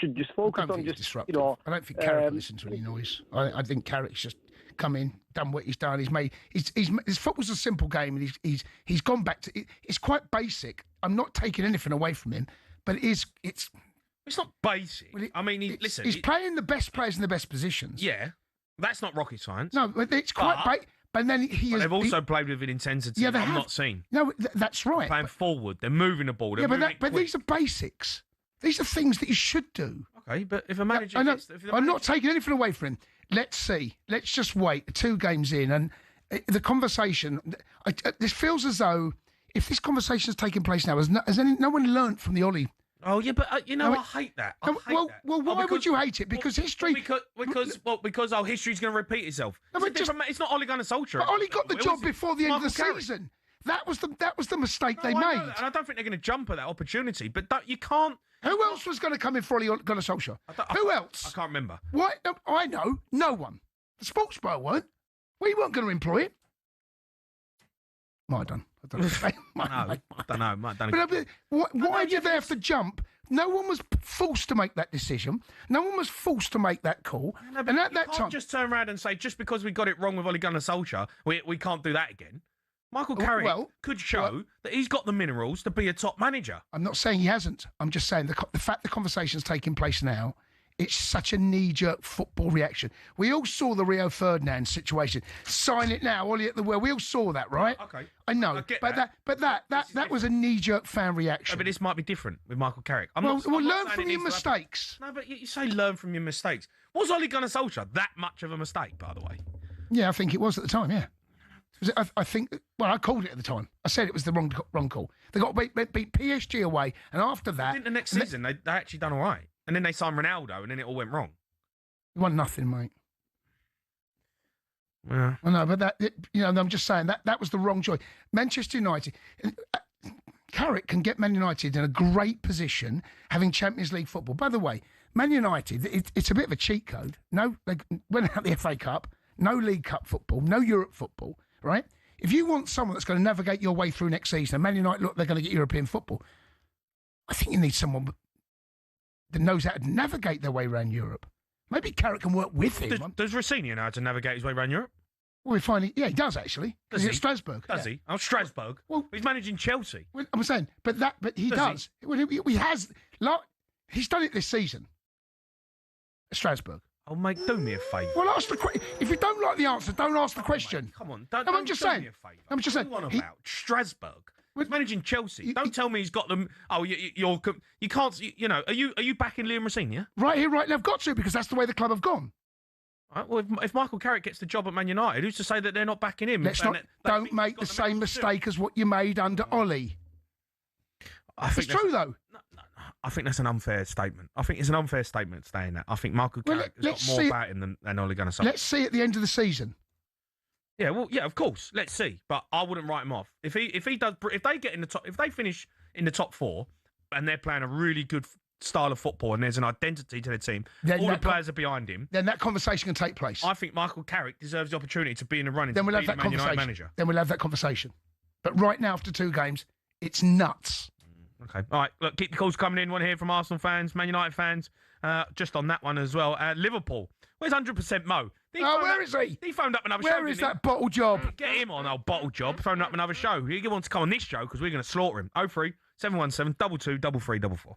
should focus on just, disruptive. I don't think Carrick will listen to any noise. I think Carrick's just come in, done what he's done. His football's a simple game, and he's gone back to it's quite basic. I'm not taking anything away from him, but it's not basic. Well, he's playing the best players in the best positions. Yeah, that's not rocket science. No, it's quite basic. But then they've also played with an intensity I'm not seen. No, that's right. They're playing forward. They're moving the ball. But these are basics. These are things that you should do. Okay, but if a manager... I'm not taking anything away from him. Let's see. Let's just wait. 2 games in. And the conversation... this feels as though if this conversation is taking place now, has no one learnt from the Ollie... Oh, yeah, but, I hate that. Well, why would you hate it? Because history... Because history's going to repeat itself. No, it's not Ole Gunnar Solskjaer. But Ollie got the job before the end of the season. That was the mistake they made. And I don't think they're going to jump at that opportunity, but you can't... Who else was going to come in for Ole Gunnar Solskjaer? Who else? I can't remember. Why? I know. No one. The sports bar weren't. We weren't going to employ him. Might have done. I don't know. Why did they have to jump? No one was forced to make that decision. No one was forced to make that call. No, and at that time, just turn around and say just because we got it wrong with Ole Gunnar Solskjaer, we can't do that again. Michael Carrick could show that he's got the minerals to be a top manager. I'm not saying he hasn't. I'm just saying the fact the conversation's taking place now. It's such a knee-jerk football reaction. We all saw the Rio Ferdinand situation. Sign it now, Ollie at the wheel. We all saw that, right? Okay. I know, that was a knee-jerk fan reaction. No, but this might be different with Michael Carrick. Learn from your mistakes. No, but you say learn from your mistakes. Was Ole Gunnar Solskjaer that much of a mistake, by the way? Yeah, I think it was at the time, yeah. I think, I called it at the time. I said it was the wrong call. They got beat PSG away, and after that... Didn't the next season, they actually done all right. And then they signed Ronaldo, and then it all went wrong. You won nothing, mate. Yeah. I know, but I'm just saying that was the wrong choice. Manchester United, Carrick can get Man United in a great position, having Champions League football. By the way, Man United, it's a bit of a cheat code. No, they went out the FA Cup, no League Cup football, no Europe football, right? If you want someone that's going to navigate your way through next season, and Man United look they're going to get European football, I think you need someone that knows how to navigate their way around Europe. Maybe Carrick can work with him. Does Rossini know how to navigate his way around Europe? Well, he does actually. Does he? At Strasbourg. Does he? Oh, Strasbourg. Well, he's managing Chelsea. Well, I'm saying, but he does. Well, he's done it this season. At Strasbourg. Oh, mate, do me a favour. Well, ask the question. If you don't like the answer, don't ask the question. Mate, come on, I'm just saying. Me a favour. I'm just saying. What are you on about? Strasbourg. He's managing Chelsea. Don't tell me he's got them. Oh, you can't. Are you backing Liam Rossini? Right here, right now. I've got to because that's the way the club have gone. Right, well, if Michael Carrick gets the job at Man United, who's to say that they're not backing him? Don't make the same mistake as what you made under Ollie. It's true though. No, I think that's an unfair statement. I think it's an unfair statement saying that. I think Michael Carrick has got more about him than Ole Gunnar Solskjaer. Let's see at the end of the season. Yeah, well, yeah, of course. Let's see, but I wouldn't write him off if they get in the top. If they finish in the top 4 and they're playing a really good style of football and there's an identity to the team, all the players are behind him, then that conversation can take place. I think Michael Carrick deserves the opportunity to be in the running. Then we'll to have be that the Man United conversation. manager. Then we'll have that conversation. But right now, after 2 games, it's nuts. Okay. All right. Look, keep the calls coming in. Want to hear from Arsenal fans, Man United fans? Just on that one as well. Liverpool. Where's 100% Mo? Where is he? He phoned up another show. Where is that bottle job? Get him on, old bottle job. Phoned up another show. He wants to come on this show because we're going to slaughter him. 03 717 22 33 44.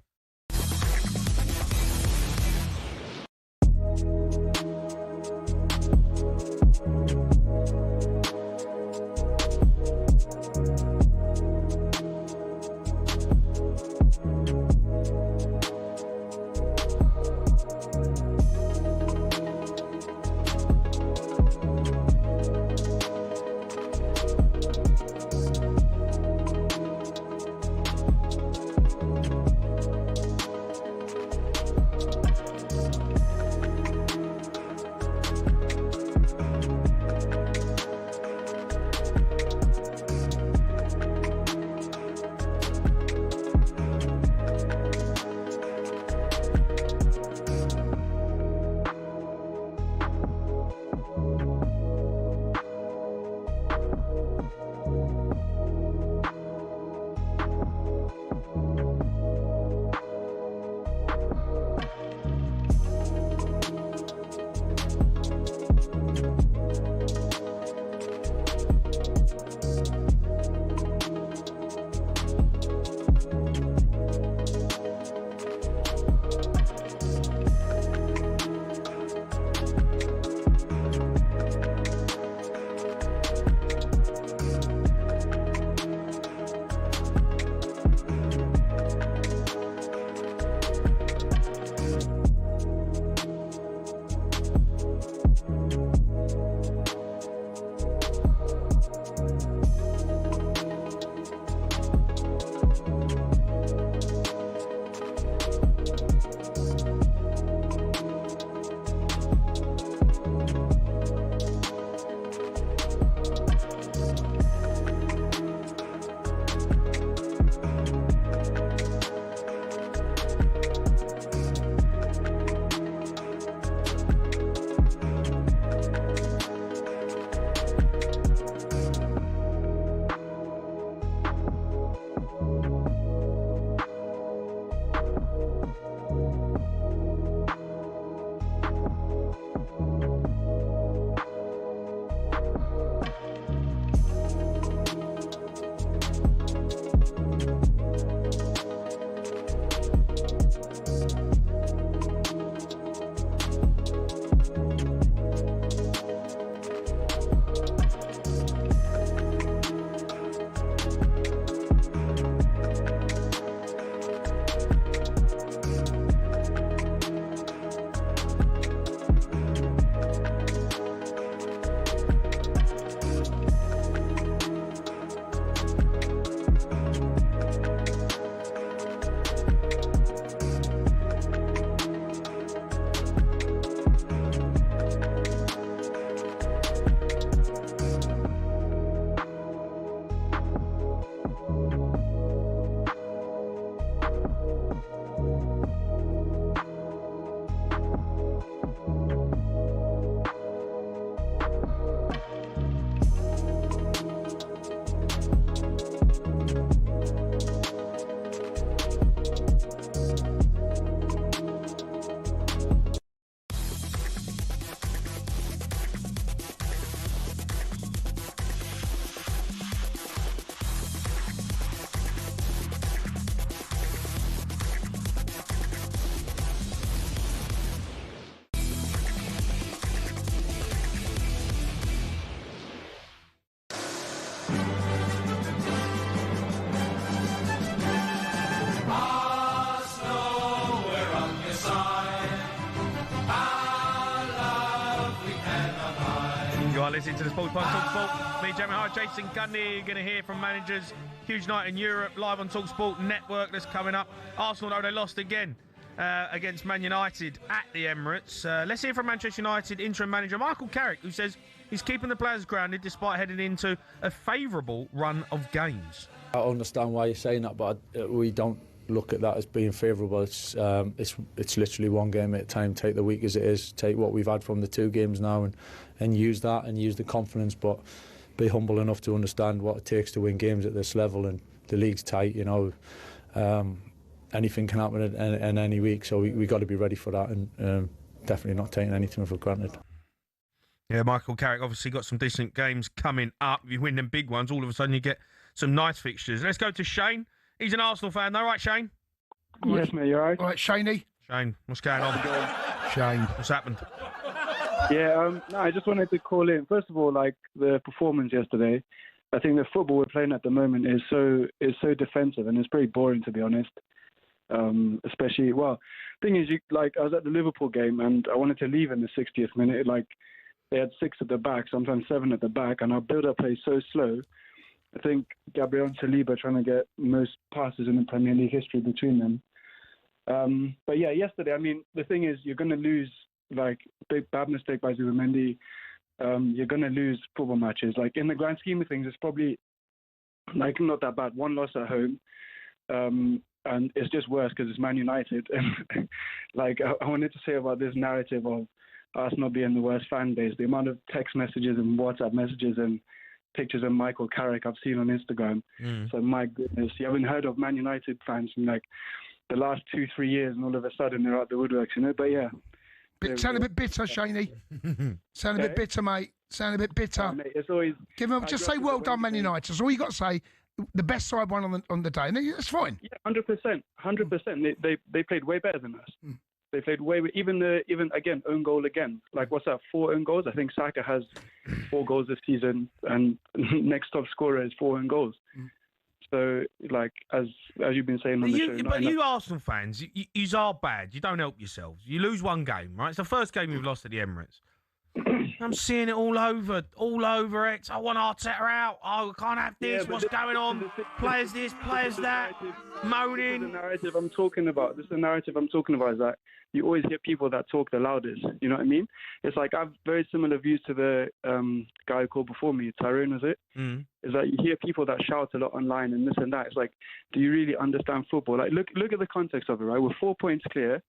Listening to the Sports Pod talkSPORT. Me, Jamie O'Hara, Jason Cundy. You're going to hear from managers. Huge night in Europe, live on talkSPORT Network that's coming up. Arsenal, though, they lost again against Man United at the Emirates. Let's hear from Manchester United interim manager Michael Carrick, who says he's keeping the players grounded despite heading into a favourable run of games. I understand why you're saying that, but we don't look at that as being favourable. It's literally one game at a time. Take the week as it is. Take what we've had from the 2 games now and use that and use the confidence. But be humble enough to understand what it takes to win games at this level. And the league's tight, you know. Anything can happen in any week, so we got to be ready for that, and definitely not taking anything for granted. Yeah, Michael Carrick obviously got some decent games coming up. If you win them big ones, all of a sudden you get some nice fixtures. Let's go to Shane. He's an Arsenal fan, though, right, Shane? Yes, mate, you all right? All right, Shaney. Shane, what's going on? Shane. What's happened? Yeah, no, I just wanted to call in. First of all, like the performance yesterday, I think the football we're playing at the moment is so defensive, and it's pretty boring, to be honest. Especially, thing is, I was at the Liverpool game and I wanted to leave in the 60th minute. Like, they had 6 at the back, sometimes 7 at the back, and our build-up play is so slow. I think Gabriel and Saliba trying to get most passes in the Premier League history between them. But yeah, yesterday, I mean, the thing is, you're going to lose, like, bad mistake by Zubimendi. You're going to lose football matches. Like, in the grand scheme of things, it's probably, like, not that bad. 1 loss at home. And it's just worse because it's Man United. And, like, I wanted to say about this narrative of Arsenal being the worst fan base, the amount of text messages and WhatsApp messages and pictures of Michael Carrick I've seen on Instagram. So my goodness, you haven't heard of Man United fans in like the last 2-3 years, and all of a sudden they're out the woodworks, you know. But yeah, sound a bit bitter, Shaney. Sound a bit bitter, mate. Sound a bit bitter. Mate, it's always give them, just say well done, Man United. That's all you got to say. The best side won on the day, and it's fine. Yeah, 100%. They played way better than us. They played way even again own goal again. Like, what's that? 4 own goals. I think Saka has 4 goals this season, and next top scorer is 4 own goals. So, like, as you've been saying on the show, but you Arsenal fans, you are bad. You don't help yourselves. You lose 1 game, right? It's the first game you've lost at the Emirates. I'm seeing it all over X. I want Arteta out. Oh, I can't have this. What's going on? Players this, players that. Moaning. This is the narrative I'm talking about. Is that you always hear people that talk the loudest. You know what I mean? It's like I have very similar views to the guy who called before me, Tyrone, was it? Is that you hear people that shout a lot online and this and that. It's like, do you really understand football? Like, look at the context of it, right? We're 4 points clear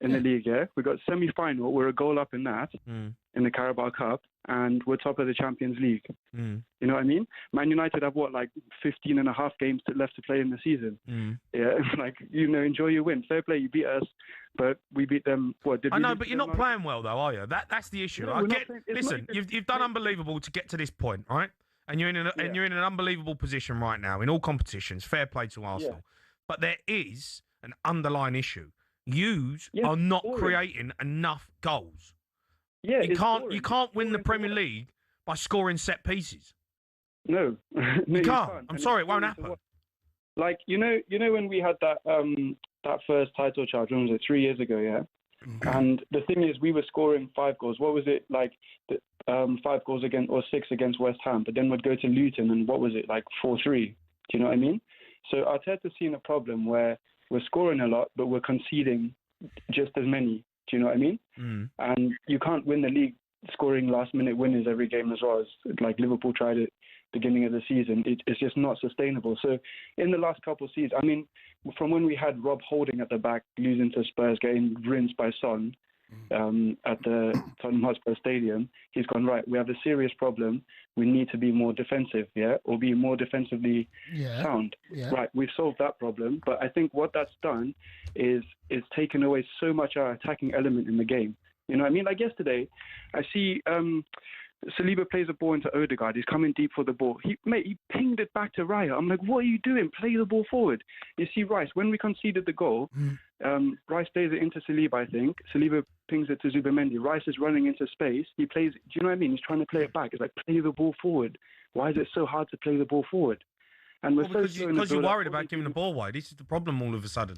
in the league, yeah? We got semi-final. We're a goal up in that, in the Carabao Cup, and we're top of the Champions League. You know what I mean? Man United have, 15 and a half games left to play in the season. Yeah, like, enjoy your win. Fair play, you beat us, but we beat them, I know, but you're not playing well, though, are you? That's the issue. No, listen, you've done unbelievable to get to this point, right? And you're in an unbelievable position right now in all competitions. Fair play to Arsenal. Yeah. But there is an underlying issue. You are not creating enough goals. Yeah, you can't win the Premier League by scoring set pieces. No, you can't. I'm sorry, it won't happen. Like, you know when we had that first title charge, when was it, 3 years ago, yeah? And the thing is, we were scoring 5 goals. What was it, like, 5 goals against, or 6 against West Ham, but then we'd go to Luton and what was it, like 4-3? Do you know what I mean? So Arteta's seen a problem where we're scoring a lot, but we're conceding just as many. Do you know what I mean? And you can't win the league scoring last-minute winners every game as well. As like Liverpool tried it beginning of the season. It's just not sustainable. So in the last couple of seasons, I mean, from when we had Rob Holding at the back, losing to Spurs, getting rinsed by Son at the Tottenham Hotspur Stadium, he's gone, right, we have a serious problem. We need to be more defensive, or be more defensively sound. Right, we've solved that problem. But I think what that's done is taken away so much our attacking element in the game. You know what I mean? Like yesterday, I see Saliba plays a ball into Odegaard. He's coming deep for the ball. He pinged it back to Raya. I'm like, what are you doing? Play the ball forward. You see Rice, when we conceded the goal, Rice plays it into Saliba, I think. Saliba pings it to Zubimendi. Rice is running into space. He plays, do you know what I mean? He's trying to play it back. It's like, play the ball forward. Why is it so hard to play the ball forward? And because you're worried about giving the ball away. This is the problem all of a sudden.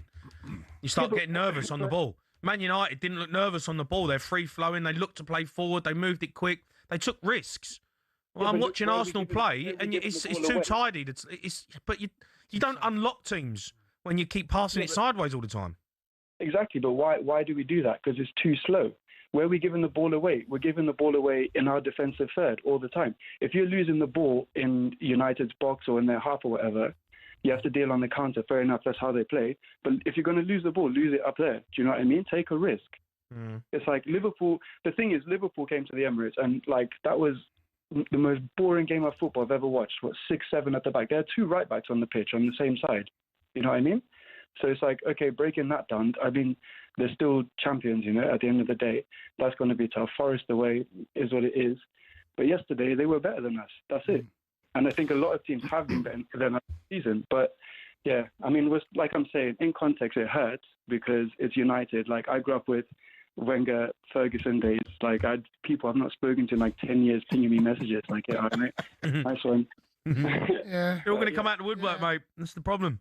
You start getting nervous on the ball. Man United didn't look nervous on the ball. They're free-flowing. They looked to play forward. They moved it quick. They took risks. Well, I'm watching Arsenal play, and it's too tidy. But you don't unlock teams when you keep passing it sideways all the time. Exactly, but why do we do that? Because it's too slow. Where are we giving the ball away? We're giving the ball away in our defensive third all the time. If you're losing the ball in United's box or in their half or whatever, You have to deal on the counter. Fair enough, that's how they play. But if you're going to lose the ball, lose it up there. Do you know what I mean? Take a risk. It's like Liverpool. The thing is, Liverpool came to the Emirates, and like that was the most boring game of football I've ever watched. 6-7 at the back. There are 2 right backs on the pitch on the same side. You know what I mean? So it's like, okay, breaking that down. I mean, they're still champions, you know, at the end of the day. That's going to be tough. Forest away is what it is. But yesterday, they were better than us. That's it. And I think a lot of teams have been better than us this season. But, yeah, I mean, like I'm saying, in context, it hurts because it's United. Like, I grew up with Wenger, Ferguson days. Like, I had people I've not spoken to in like 10 years pinging me messages. Like, yeah, I know. Nice one. They're all going to come out the woodwork, mate. That's the problem.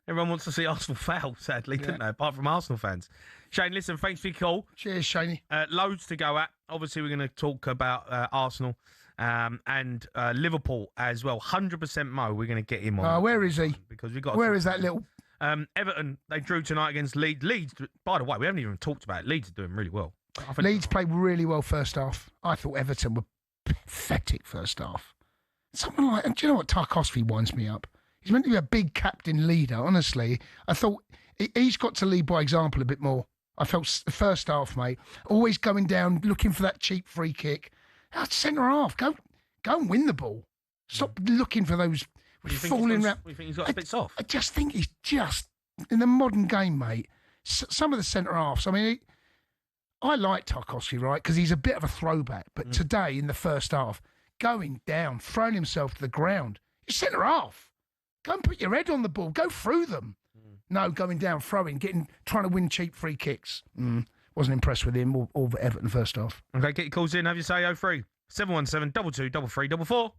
Everyone wants to see Arsenal fail, sadly, don't they? Apart from Arsenal fans. Shane, listen, thanks for your call. Cheers, Shaney. Loads to go at. Obviously, we're going to talk about Arsenal and Liverpool as well. 100% Mo, we're going to get him on. Where is he? Because we got. Where is that little? Everton, they drew tonight against Leeds. Leeds, by the way, we haven't even talked about it. Leeds are doing really well. Leeds played really well first half. I thought Everton were pathetic first half. Someone like, and do you know what Tarkowski winds me up? He's meant to be a big captain leader, honestly. I thought he's got to lead by example a bit more. I felt the first half, mate, always going down, looking for that cheap free kick. Centre half, go and win the ball. Stop looking for those falling around. You think he's got a bit soft? I just think he's just, in the modern game, mate, some of the centre halves, I mean, I like Tarkowski, right, because he's a bit of a throwback. But today, in the first half, going down, throwing himself to the ground, he's centre half. Go and put your head on the ball. Go through them. No, going down, throwing, trying to win cheap free kicks. Wasn't impressed with him or Everton first half. Okay, get your calls in. Have your say 03 717 22 33 44.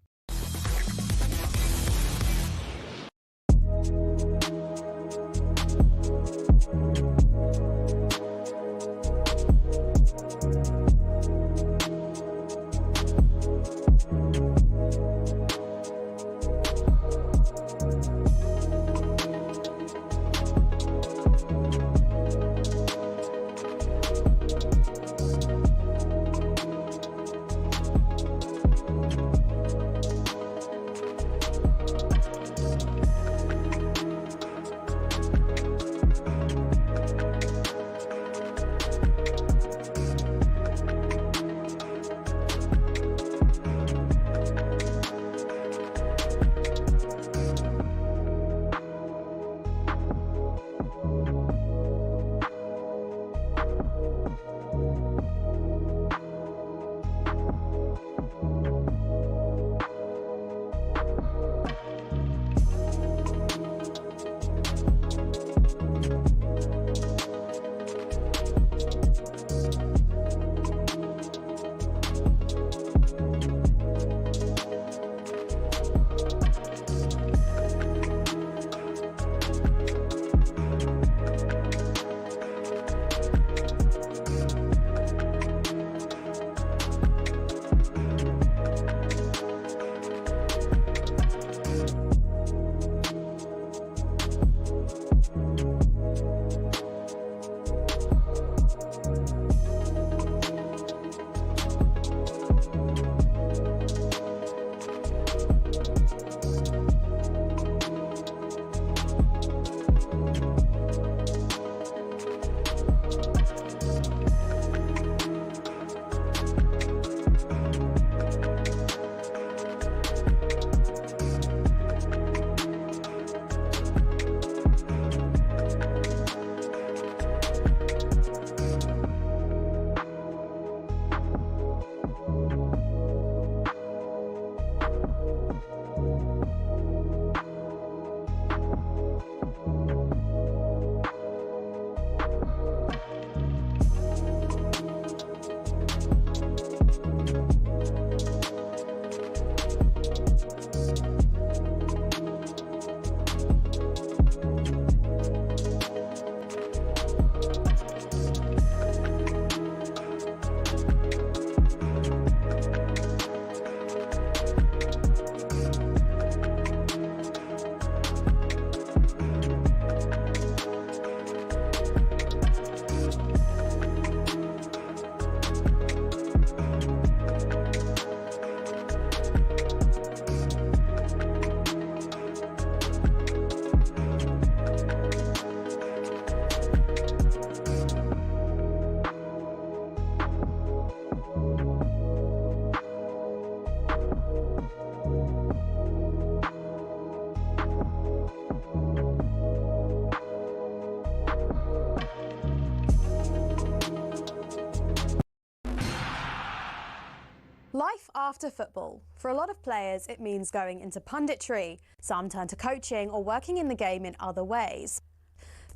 after football? For a lot of players, it means going into punditry. Some turn to coaching or working in the game in other ways.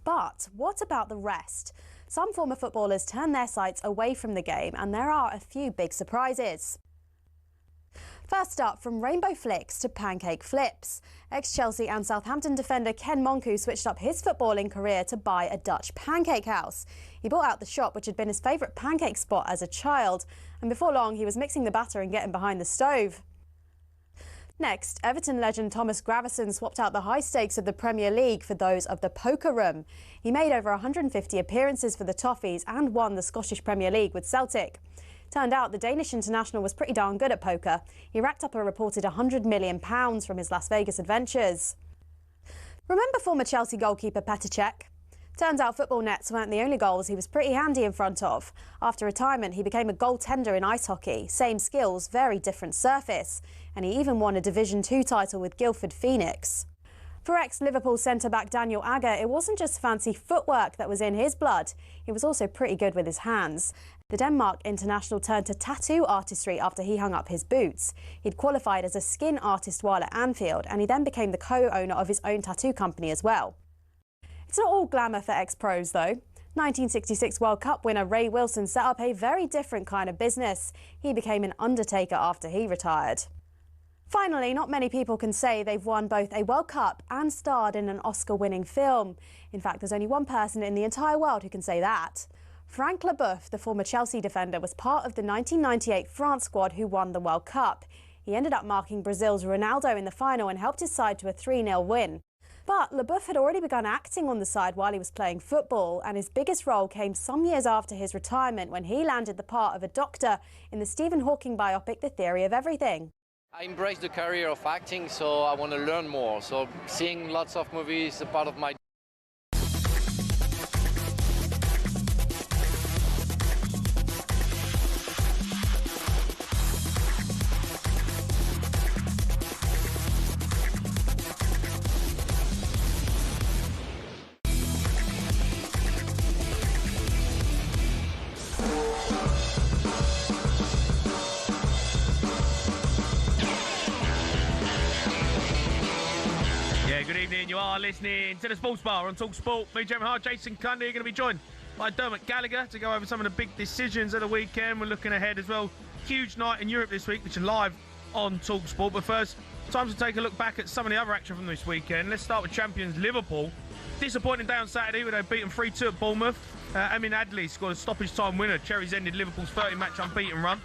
But what about the rest? Some former footballers turn their sights away from the game, and there are a few big surprises. First up, from rainbow flicks to pancake flips. Ex-Chelsea and Southampton defender Ken Monku switched up his footballing career to buy a Dutch pancake house. He bought out the shop, which had been his favourite pancake spot as a child, and before long he was mixing the batter and getting behind the stove. Next, Everton legend Thomas Gravesen swapped out the high stakes of the Premier League for those of the poker room. He made over 150 appearances for the Toffees and won the Scottish Premier League with Celtic. Turned out the Danish international was pretty darn good at poker. He racked up a reported £100 million from his Las Vegas adventures. Remember former Chelsea goalkeeper Petr Cech? Turns out football nets weren't the only goals he was pretty handy in front of. After retirement, he became a goaltender in ice hockey. Same skills, very different surface. And he even won a Division 2 title with Guildford Phoenix. For ex-Liverpool centre-back Daniel Agger, it wasn't just fancy footwork that was in his blood. He was also pretty good with his hands. The Denmark international turned to tattoo artistry after he hung up his boots. He'd qualified as a skin artist while at Anfield, and he then became the co-owner of his own tattoo company as well. It's not all glamour for ex-pros, though. 1966 World Cup winner Ray Wilson set up a very different kind of business. He became an undertaker after he retired. Finally, not many people can say they've won both a World Cup and starred in an Oscar-winning film. In fact, there's only one person in the entire world who can say that. Frank Leboeuf, the former Chelsea defender, was part of the 1998 France squad who won the World Cup. He ended up marking Brazil's Ronaldo in the final and helped his side to a 3-0 win. But Leboeuf had already begun acting on the side while he was playing football, and his biggest role came some years after his retirement when he landed the part of a doctor in the Stephen Hawking biopic The Theory of Everything. I embrace the career of acting, so I want to learn more. So seeing lots of movies is a part of my... You are listening to the Sports Bar on talkSPORT. Me, Jamie O'Hara, Jason Cundy are going to be joined by Dermot Gallagher to go over some of the big decisions of the weekend. We're looking ahead as well. Huge night in Europe this week, which is live on talkSPORT. But first, time to take a look back at some of the other action from this weekend. Let's start with champions Liverpool. Disappointing day on Saturday where they beaten 3-2 at Bournemouth. Amin Adli scored a stoppage time winner. Cherries ended Liverpool's 30-match unbeaten run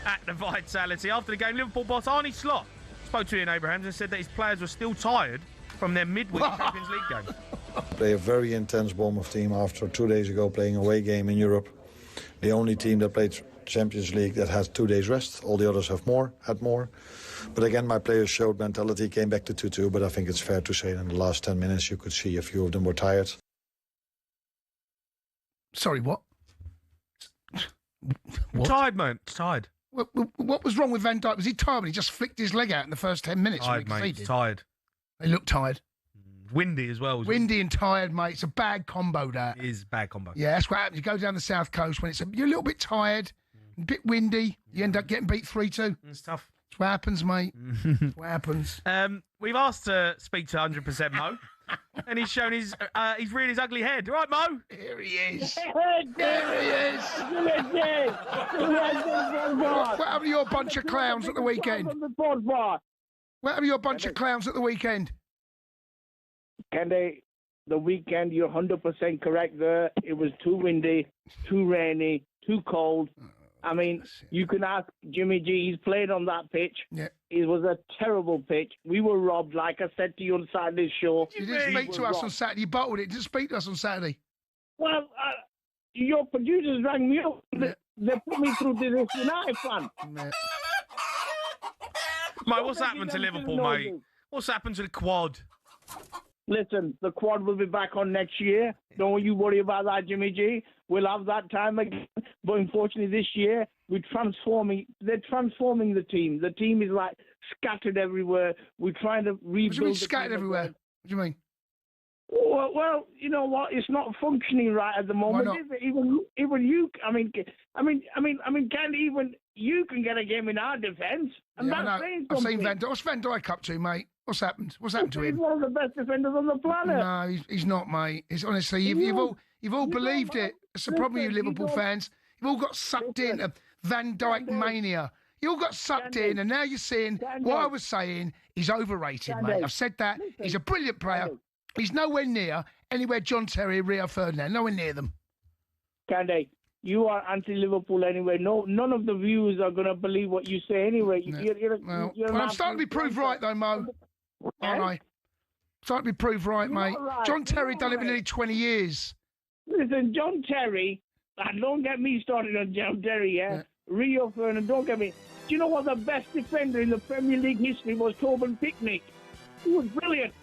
at the Vitality. After the game, Liverpool boss Arne Slot spoke to Ian Abrahams and said that his players were still tired from their midweek Champions League game. Play a very intense Bournemouth team after 2 days ago playing a away game in Europe. The only team that played Champions League that has 2 days rest. All the others had more. But again, my players showed mentality, came back to 2-2, but I think it's fair to say that in the last 10 minutes you could see a few of them were tired. Sorry, what? Tired, mate. Tired. What was wrong with Van Dijk? Was he tired when he just flicked his leg out in the first 10 minutes? Tired, mate. Tired. They look tired. Windy as well. Windy and tired, mate. It's a bad combo, that. It is a bad combo. Yeah, that's what happens. You go down the south coast when you're a little bit tired, a bit windy, you end up getting beat 3-2. It's tough. That's what happens, mate. That's what happens. We've asked to speak to 100% Mo, and he's shown he's reared his ugly head. Right, Mo? Here he is. There he is. What happened to your bunch of clowns at the weekend? What happened to your bunch of clowns at the weekend? The weekend, you're 100% correct there. It was too windy, too rainy, too cold. I mean, you can ask Jimmy G. He's played on that pitch. Yeah. It was a terrible pitch. We were robbed, like I said to you on Saturday's show. You didn't speak to us on Saturday. You bottled it. You didn't speak to us on Saturday. Well, your producers rang me up. They put me through to this United fan. Mate, what's happened to Liverpool, mate? What's happened to the quad? Listen, the quad will be back on next year. Don't you worry about that, Jimmy G. We'll have that time again. But unfortunately, this year, they're transforming the team. The team is like scattered everywhere. We're trying to rebuild. What do you mean scattered everywhere? What do you mean? Well, you know what? It's not functioning right at the moment. Why not? Is it? Even you. I mean, can't even you can get a game in our defence, and Yeah, I that's know. saying I've something. seen Van Dijk. What's Van Dijk up to, mate? What's happened? What's happened to He's him? one of the best defenders on the planet. No, he's not, mate. It's honestly, you've all believed it. It's the problem with you Liverpool fans. You've all got sucked into Van Dijk mania. You all got sucked in, and now you're seeing what I was saying. He's overrated, mate. I've said that. He's a brilliant player. He's nowhere near anywhere John Terry, Rio Ferdinand. Nowhere near them. Cundy, you are anti-Liverpool anyway. No, none of the viewers are going to believe what you say anyway. Well, I'm starting to be proved right, though, Mo. Aren't I? Starting to be proved right, mate. Right. John Terry done it for nearly 20 years. Listen, John Terry, and don't get me started on John Terry, yeah? Rio Ferdinand, don't get me. Do you know what the best defender in the Premier League history was? Tobin Picnic. He was brilliant.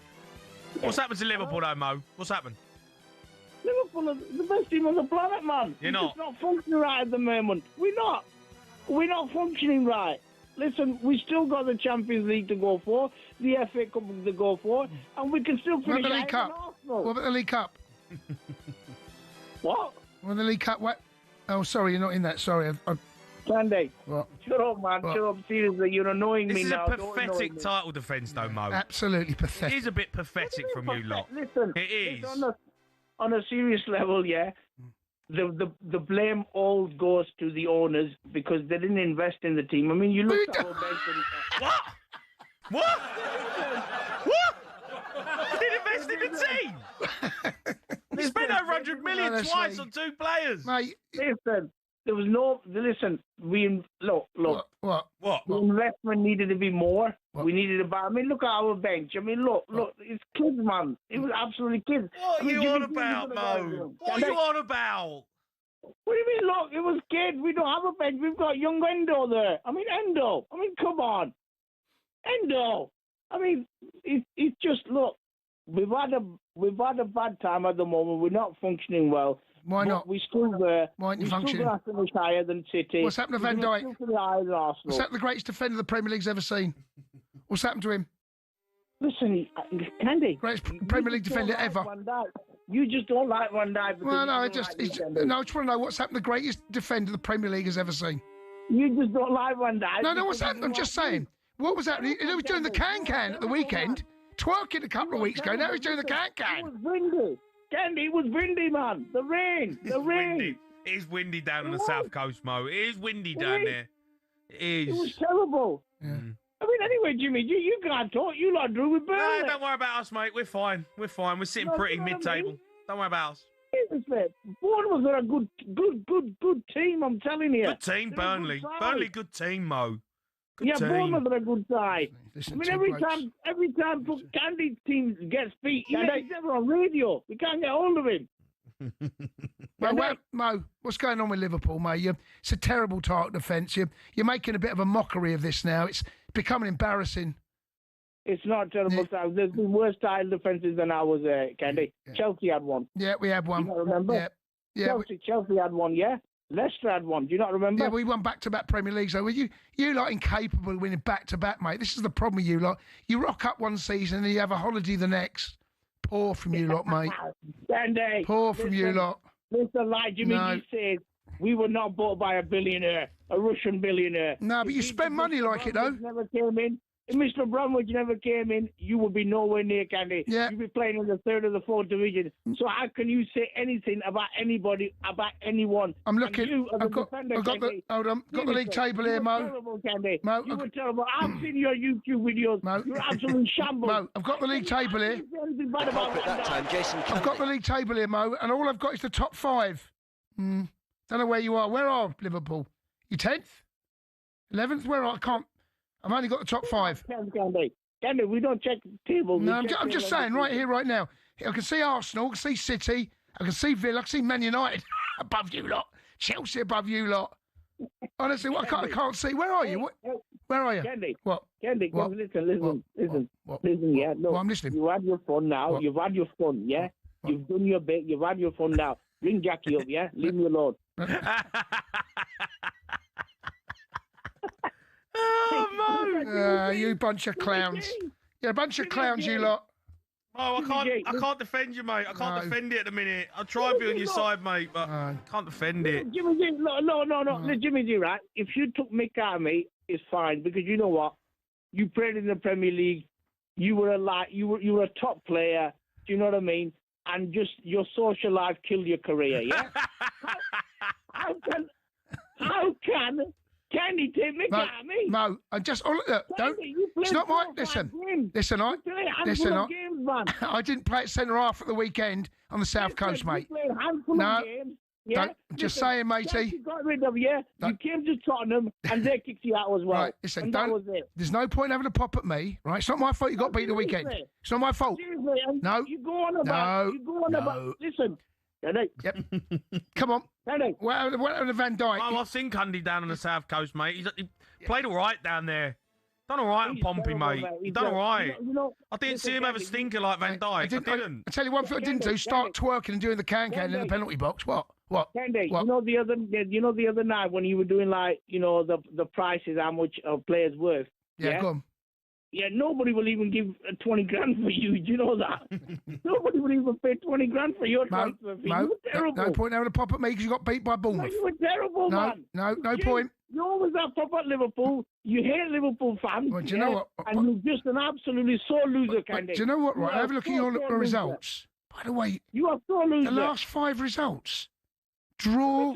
What's happened to Liverpool, though, Mo? What's happened? Liverpool are the best team on the planet, man. You're not. It's not functioning right at the moment. We're not. We're not functioning right. Listen, we still got the Champions League to go for, the FA Cup to go for, and we can still finish What about the League ahead Cup? of Arsenal. What about the League Cup? What? What the League Cup? What? Oh, sorry, you're not in that. Sorry. Sunday. What? Shut up, man. What? Shut up. Seriously, you're annoying This me is now. a Don't pathetic annoy me. title defence, though, Mo. Absolutely pathetic. It is a bit pathetic from you lot. Listen, It is. on a serious level, yeah. The blame all goes to the owners because they didn't invest in the team. I mean, you look at our bench and What? What? Did invest in the team? You spent over 100 million Honestly. twice on two players. Mate, listen, there was no. Listen, look. What? The investment needed to be more. We needed to buy. I mean, look at our bench. I mean, look. It's kids, man. It was absolutely kids. What I are mean, you Jimmy on Greaves about, was gonna Mo? go. What are you on about? What do you mean, look? It was kids. We don't have a bench. We've got young Endo there. I mean, Endo. I mean, come on. Endo. I mean, it's just, look, we've had a bad time at the moment. We're not functioning well. Why but not? We're still there. Why aren't you We're still functioning? going to finish higher than City. What's happened to Van Dijk? We're still gonna higher than Arsenal. What's that the greatest defender the Premier League's ever seen? What's happened to him? Listen, Candy. Greatest Premier League defender ever. You just don't like Van Dijk. Well, no, I just want to know what's happened to the greatest defender the Premier League has ever seen. You just don't like Van Dijk. No, what's happened? I'm just saying. What was happening? He was doing the can-can at the weekend, twerking a couple of weeks ago. Now he's doing the can-can. It was windy. Candy, it was windy, man. The rain. The rain. Windy. It is windy down on the south coast, Mo. It is windy down there. It is. It was terrible. Yeah. I mean, anyway, Jimmy, you can't talk. You lot drew with Burnley. No, don't worry about us, mate. We're fine. We're fine. We're sitting No, pretty you know what I mid-table. mean? Don't worry about us. Bournemouth are a good team, I'm telling you. Good team, They're a Burnley. good side. Burnley, good team, Mo. Good Yeah, team. Bournemouth are a good side. Listen I mean, to every blokes. time Candy's team gets beat, he's never on radio. We can't get hold of him. Mo, what's going on with Liverpool, mate? It's a terrible title defence. You're making a bit of a mockery of this now. It's becoming embarrassing. It's not terrible. There's been worse title defences than ours, Candy. Yeah. Chelsea had one. Yeah, we had one. You not remember? Yeah. Chelsea had one, yeah? Leicester had one. Do you not remember? Yeah, we won back-to-back Premier Leagues. So you lot incapable of winning back-to-back, mate. This is the problem with you lot. You rock up one season and you have a holiday the next. Poor from you lot, mate. Candy. Poor from you lot. Listen, like Jimmy No. G says, we were not bought by a billionaire, a Russian billionaire. No, but you spend money like it, though. Never came in. If Mr. Bromwich never came in, you would be nowhere near Candy. Yeah. You'd be playing in the third or the fourth division. So how can you say anything about anybody, about anyone? I'm looking. And you, as a I've got defender, the Candy, hold on. Got the league table here, you were Mo. Terrible, Candy. Mo, You were terrible. I've seen your YouTube videos. Mo. You're absolutely shambles. Mo, I've got the league table here. Jason I've got the league table here, Mo, and all I've got is the top five. Don't know where you are. Where are Liverpool? You 10th? 11th? Where are I? Can't. I've only got the top five. Candy, we don't check the table. No, I'm just saying, right here, right now. I can see Arsenal, I can see City, I can see Villa, I can see Man United above you lot, Chelsea above you lot. Honestly, I can't see. Where are you? Where are you? Candy. What? Candy, What? listen, yeah. No, I'm listening. You had your fun now. What? You've had your fun, yeah? You've done your bit. You've had your fun now. Bring Jackie up, yeah? Leave me alone. Oh, Mo! You bunch of clowns. You're a bunch of clowns, you lot. Oh, I can't defend you, mate. I can't defend it at the minute. I'll try and be on your side, mate, but I can't defend it. Jimmy G, no, Jimmy G, right? If you took Mick out of me, it's fine because you know what? You played in the Premier League. You were a top player. Do you know what I mean? And just your social life killed your career. Yeah. how can Candy take Mick out of me? No, I just look. Don't. It's not my. Listen. I didn't play at centre half at the weekend on the South Coast, mate. No. Yeah? Just saying, matey. You got rid of you. You came to Tottenham and they kicked you out as well. Right, listen, and that was it. There's no point having a pop at me, right? It's not my fault you got beat the weekend. It's not my fault. Seriously, no. You go on about. Listen. Yep. Come on. What happened to Van Dijk? Oh, I've seen Cundy down on the South Coast, mate. He played all right down there. Done all right in Pompey, mate. He done all right. I didn't see him have a stinker like Van Dijk. I didn't. I tell you one thing I didn't do: start twerking and doing the can in the penalty box. What? Candy, you know the other night when you were doing the prices, how much a player's worth. Yeah, go on. Yeah, nobody will even give 20 grand for you. Do you know that? Nobody will even pay 20 grand for your transfer fee. You were terrible. No point having a pop at me because you got beat by Bournemouth. No, you were terrible, man. No point. You always have pop at Liverpool. You hate Liverpool fans. Well, do you know what? And you're just an absolutely sore loser, Candy. Do you know what, right? Have a look at your results. By the way, you are sore loser. The last 5 results. Draw,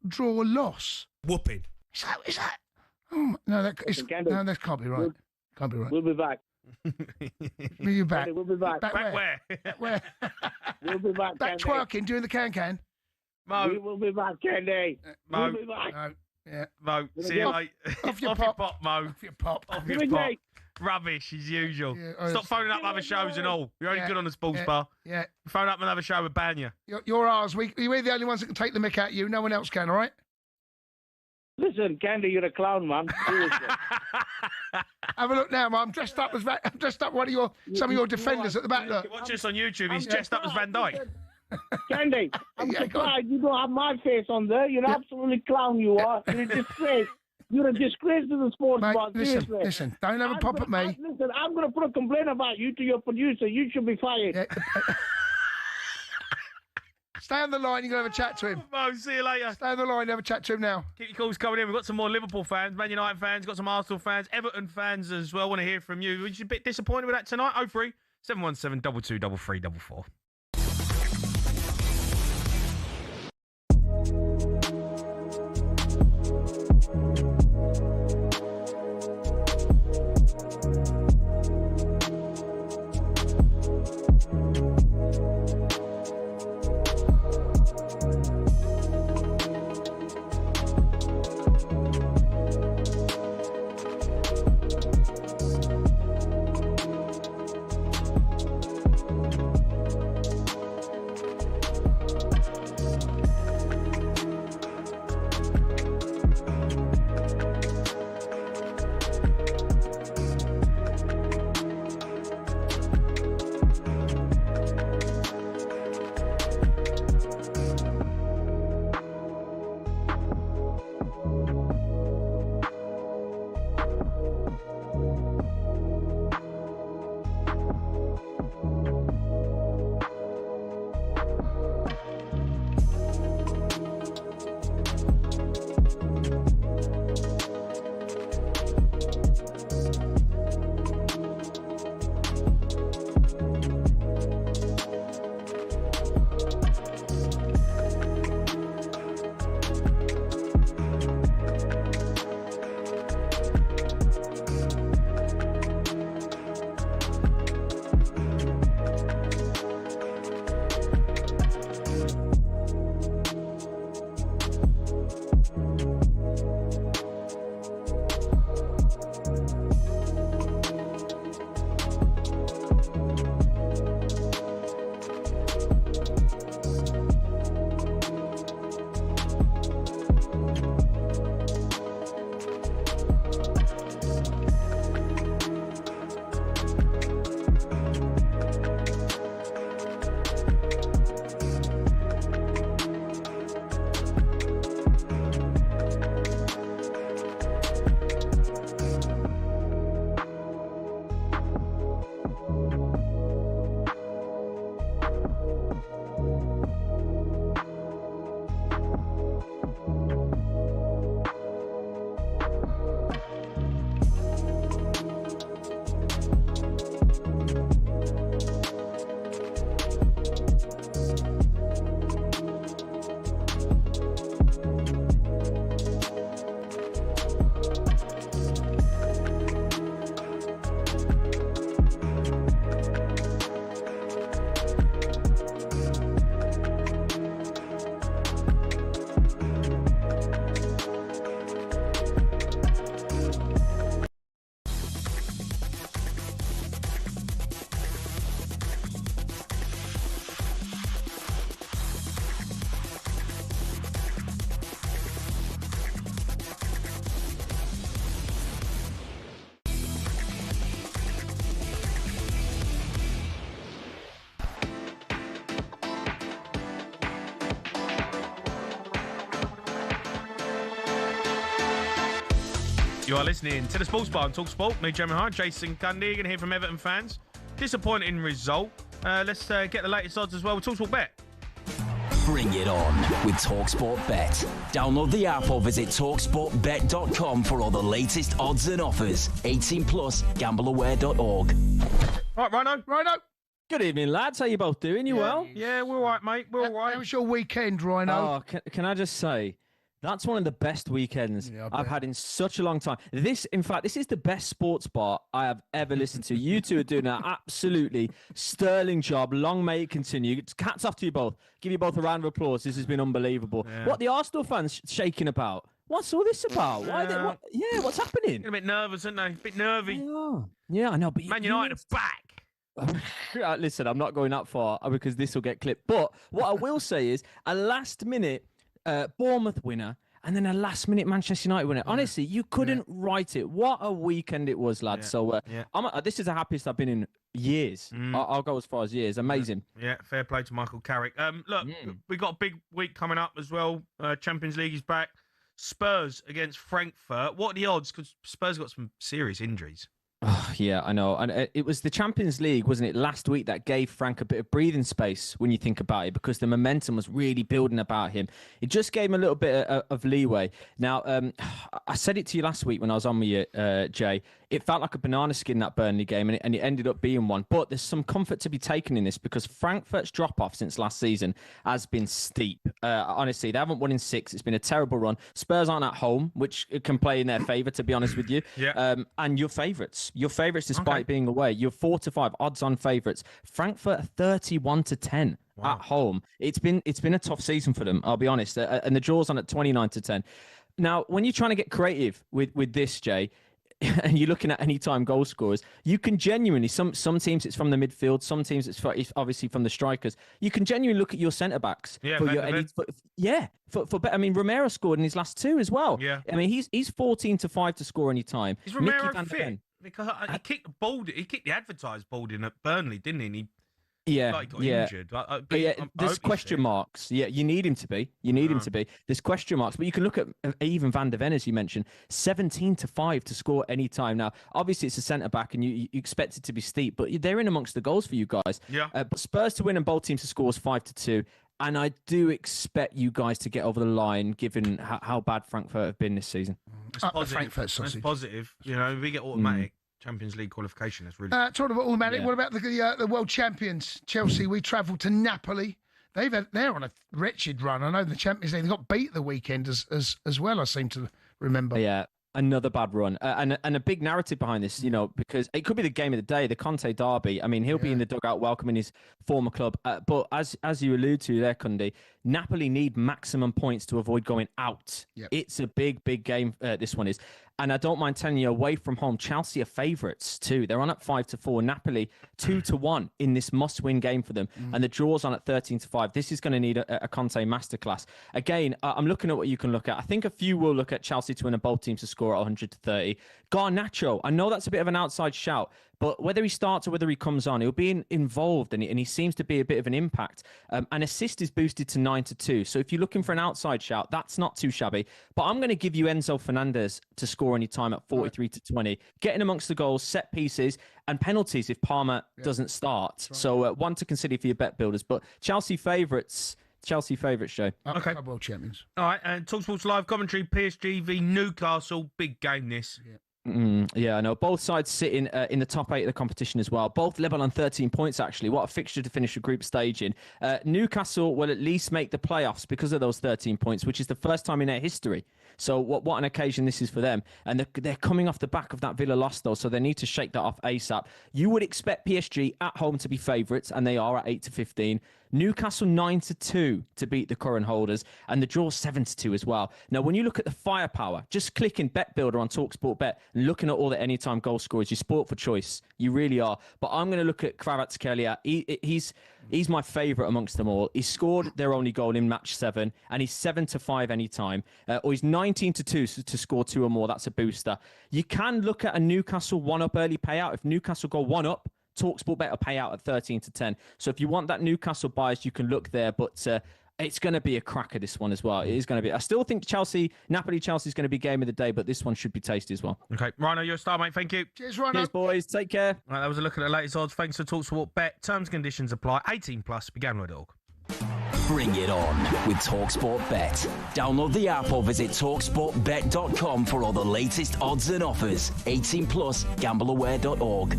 loss. Whooping. Is that? Oh, no, that can't be right. Can't be right. We'll be back. You're back. We'll be back. Back where? Where? We'll be back. Back twerking, doing the can. Mo. We will be back, Candy. Mo. We'll be back. No. Yeah. Mo, see you later. Off your pop, Mo. Off your pop. Off your pop. Rubbish as usual. Yeah, Stop phoning up other shows and all. You're only good on the sports bar. Yeah. Phone up another show with ban you. You're ours. We're the only ones that can take the mick at you. No one else can, all right? Listen, Candy, you're a clown, man. Seriously. Have a look now, man. I'm dressed up as some of your defenders at the back. Look. Watch this on YouTube. He's dressed up as Van Dijk. Candy, I'm surprised you don't have my face on there. You're absolutely clown, you are. You're a disgrace. You're a disgrace to the sports bar. Listen, don't have a pop at me. Listen, I'm going to put a complaint about you to your producer. You should be fired. Yeah. Stay on the line, you're going to have a chat to him. Mo, see you later. Stay on the line, have a chat to him now. Keep your calls coming in. We've got some more Liverpool fans, Man United fans, got some Arsenal fans, Everton fans as well. Want to hear from you. Were you a bit disappointed with that tonight? 03 717 22 33 44. You are listening to the Sports Bar on talkSPORT. Me, Jamie O'Hara, Jason Cundy. You're going to hear from Everton fans. Disappointing result. Let's get the latest odds as well with talkSPORT Bet. Bring it on with talkSPORT Bet. Download the app or visit talksportbet.com for all the latest odds and offers. 18 plus, gambleaware.org. Right, Rhino. Good evening, lads. How you both doing? You well? Yeah, we're all right, mate. We're all right. How was your weekend, Rhino? Oh, can I just say, that's one of the best weekends I've had in such a long time. This is the best sports bar I have ever listened to. You two are doing an absolutely sterling job. Long may it continue. Hats off to you both. Give you both a round of applause. This has been unbelievable. Yeah. What the Arsenal fans shaking about? What's all this about? What's happening? A bit nervous, aren't they? A bit nervy. Yeah, I know. But Man United are back. Listen, I'm not going that far because this will get clipped. But what I will say is a last-minute Bournemouth winner and then a last-minute Manchester United winner. Honestly, you couldn't write it. What a weekend it was, lads. So this is the happiest I've been in years. I'll go as far as years. Amazing. Yeah, fair play to Michael Carrick. Look, we got a big week coming up as well. Champions League is back. Spurs against Frankfurt. What are the odds? Because Spurs got some serious injuries. Oh, yeah, I know. And it was the Champions League, wasn't it, last week that gave Frank a bit of breathing space when you think about it, because the momentum was really building about him. It just gave him a little bit of leeway. Now, I said it to you last week when I was on with you, Jay. It felt like a banana skin, that Burnley game, and it ended up being one. But there's some comfort to be taken in this because Frankfurt's drop-off since last season has been steep. Honestly, they haven't won in 6. It's been a terrible run. Spurs aren't at home, which can play in their favour, to be honest with you. And your favourites. Your favourites, despite being away. You're 4-5 odds-on favourites. Frankfurt 31-10 at home. It's been a tough season for them, I'll be honest. And the draw's on at 29-10. Now, when you're trying to get creative with this, Jay, and you're looking at any-time goal scorers, you can genuinely, some teams it's from the midfield, some teams it's obviously from the strikers. You can genuinely look at your centre-backs. I mean, Romero scored in his last 2 as well. Yeah. I mean, he's 14-5 to score any time. Is Romero fit? Because he kicked the advertised ball in at Burnley, didn't he? And he got injured. There's question marks. Yeah, you need him to be. Him to be. There's question marks, but you can look at even Van der Ven, as you mentioned, 17-5 to score any time. Now, obviously, it's a centre back, and you expect it to be steep, but they're in amongst the goals for you guys. Yeah. But Spurs to win and both teams to score is 5-2. And I do expect you guys to get over the line, given how bad Frankfurt have been this season. It's positive. It's positive. You know, we get automatic Champions League qualification. That's really talking about automatic. Yeah. What about the world champions, Chelsea? We travelled to Napoli. They're on a wretched run. I know the Champions League, they got beat the weekend as well. I seem to remember. Yeah. Another bad run and a big narrative behind this, because it could be the game of the day, the Conte derby. I mean, he'll be in the dugout welcoming his former club. But as you allude to there, Cundy, Napoli need maximum points to avoid going out. Yep. It's a big game, this one is. And I don't mind telling you, away from home, Chelsea are favourites too. They're on at 5-4. Napoli 2-1 in this must-win game for them. And the draw's on at 13-5. This is going to need a Conte masterclass. Again, I'm looking at what you can look at. I think a few will look at Chelsea to win and both teams to score at 100-30. Garnacho, I know that's a bit of an outside shout, but whether he starts or whether he comes on, he'll be involved, and he seems to be a bit of an impact. An assist is boosted to 9-2. So if you're looking for an outside shout, that's not too shabby. But I'm going to give you Enzo Fernandez to score any time at 43-20. Getting amongst the goals, set pieces, and penalties if Palmer doesn't start. Right. So one to consider for your bet builders. But Chelsea favourites, Joe. Okay. World champions. All right, and talkSPORT's live commentary, PSG v Newcastle. Big game, this. Yeah. I know. Both sides sitting in the top 8 of the competition as well. Both level on 13 points, actually. What a fixture to finish a group stage in. Newcastle will at least make the playoffs because of those 13 points, which is the first time in their history. So what an occasion this is for them. And they're coming off the back of that Villa loss, though, so they need to shake that off ASAP. You would expect PSG at home to be favourites, and they are at 8-15. Newcastle 9-2 to beat the current holders, and the draw 7-2 as well. Now, when you look at the firepower, just clicking Bet Builder on talkSPORT Bet and looking at all the anytime goal scorers, you're sport for choice. You really are. But I'm going to look at Kvaratskhelia. He's my favourite amongst them all. He scored their only goal in match 7, and he's 7-5 anytime. Or he's 19-2 to score 2 or more. That's a booster. You can look at a Newcastle 1-up early payout. If Newcastle go 1-up, talkSPORT Bet will pay out at 13-10. So if you want that Newcastle bias, you can look there. But It's going to be a cracker, this one as well. It is going to be. I still think Napoli-Chelsea is going to be game of the day, but this one should be tasty as well. Okay, Rhino, you're a star, mate. Thank you. Cheers, Rhino. Cheers, boys. Take care. Right, that was a look at the latest odds. Thanks to talkSPORT Bet. Terms and conditions apply. 18 plus. BeGambler.org. Bring it on with talkSPORT Bet. Download the app or visit talksportbet.com for all the latest odds and offers. 18 plus. GambleAware.org.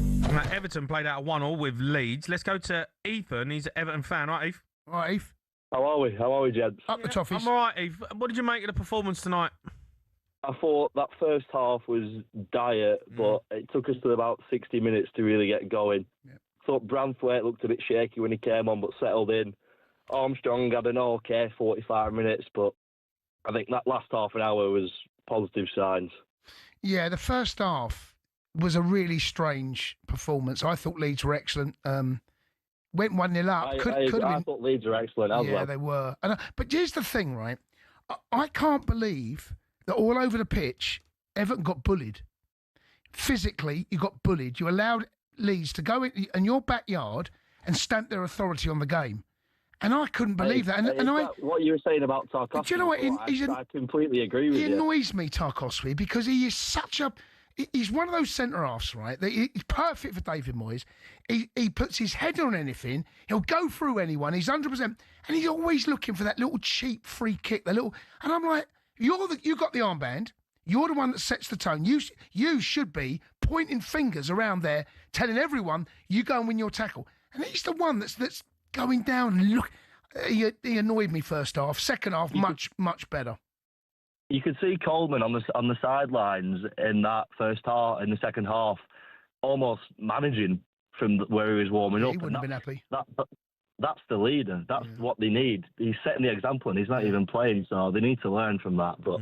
Everton played out a 1-1 with Leeds. Let's go to Ethan. He's an Everton fan, right, Eve? Right, Eve. How are we, gents? Up the toffees. I'm all right, Eve. What did you make of the performance tonight? I thought that first half was dire, but it took us to about 60 minutes to really get going. Yep. Thought Branthwaite looked a bit shaky when he came on, but settled in. Armstrong had an okay 45 minutes, but I think that last half an hour was positive signs. Yeah, the first half was a really strange performance. I thought Leeds were excellent. Went 1-0 up. I thought Leeds were excellent as well. Yeah, they were. But here's the thing, right? I can't believe that all over the pitch, Everton got bullied. Physically, you got bullied. You allowed Leeds to go in your backyard and stamp their authority on the game. And I couldn't believe that. What you were saying about Tarkowski, do you know what? I completely agree with you. He annoys me, Tarkowski, because he is such a... He's one of those centre-halves, right? He's perfect for David Moyes. He puts his head on anything. He'll go through anyone. He's 100%. And he's always looking for that little cheap free kick. And I'm like, you got the armband. You're the one that sets the tone. You should be pointing fingers around there, telling everyone you go and win your tackle. And he's the one that's going down and look. He annoyed me first half. Second half, much better. You could see Coleman on the sidelines in that first half, in the second half, almost managing from where he was warming up. He wouldn't have been happy. That's the leader. That's what they need. He's setting the example, and he's not even playing, so they need to learn from that. But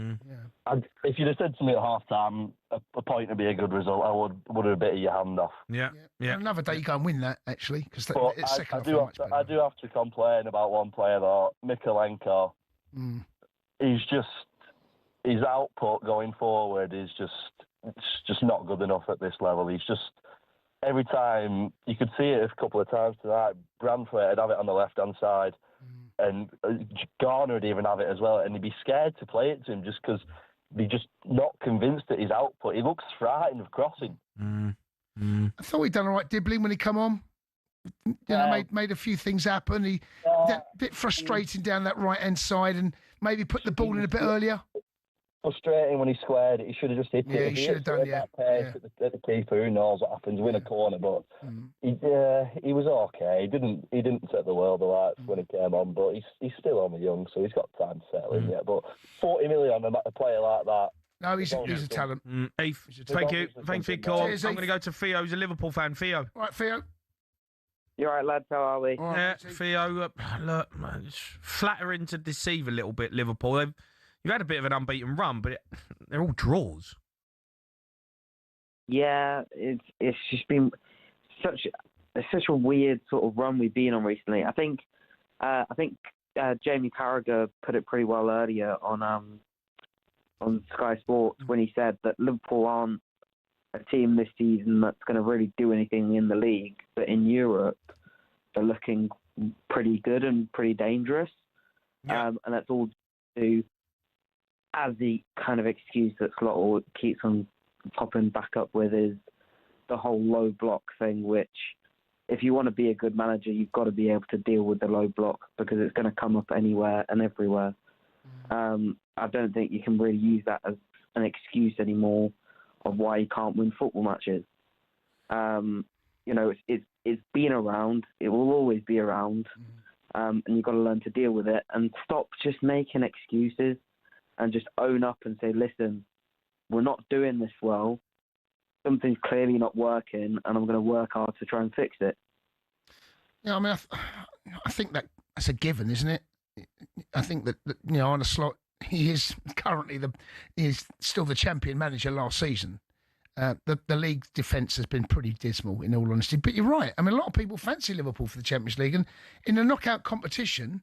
if you'd have said to me at half time, a point would be a good result, I would have bit of your hand off. Yeah. Another day you go and win that, actually, because it's second half. I do have to complain about one player, though, Mikalenko. His output going forward is just not good enough at this level. He's just, every time, you could see it a couple of times tonight, Branthwaite would have it on the left-hand side, and Garner would even have it as well, and he'd be scared to play it to him just because they're just not convinced at his output. He looks frightened of crossing. I thought he'd done all right dribbling when he come on. Made a few things happen. He a bit frustrating down that right-hand side and maybe put the ball in a bit earlier. Frustrating when he squared it. He should have just hit it. Yeah, he should have done, At the keeper, who knows what happens? Win a corner, but he was okay. He didn't set the world alight when he came on, but he's still only young, so he's got time to settle in yet. But 40 million on a player like that. No, he's a talent. Thank you. Thanks for your call. I'm going to go to Theo, who's a Liverpool fan. Theo. Right, Theo. You all right, lads? How are we? Yeah, Theo, look, it's flattering to deceive a little bit, Liverpool. You've had a bit of an unbeaten run, but they're all draws. Yeah, it's just been such a weird sort of run we've been on recently. I think Jamie Carragher put it pretty well earlier on Sky Sports when he said that Liverpool aren't a team this season that's going to really do anything in the league, but in Europe they're looking pretty good and pretty dangerous. Yeah. And that's all due as the kind of excuse that Slot keeps on popping back up with is the whole low block thing, which if you want to be a good manager, you've got to be able to deal with the low block because it's going to come up anywhere and everywhere. I don't think you can really use that as an excuse anymore of why you can't win football matches. It's been around. It will always be around. And you've got to learn to deal with it and stop just making excuses and just own up and say, listen, we're not doing this well. Something's clearly not working and I'm going to work hard to try and fix it. Yeah, I mean, I think that's a given, isn't it? I think that on a Slot, he is currently still the champion manager last season. The league defence has been pretty dismal, in all honesty. But you're right. I mean, a lot of people fancy Liverpool for the Champions League. And in the knockout competition,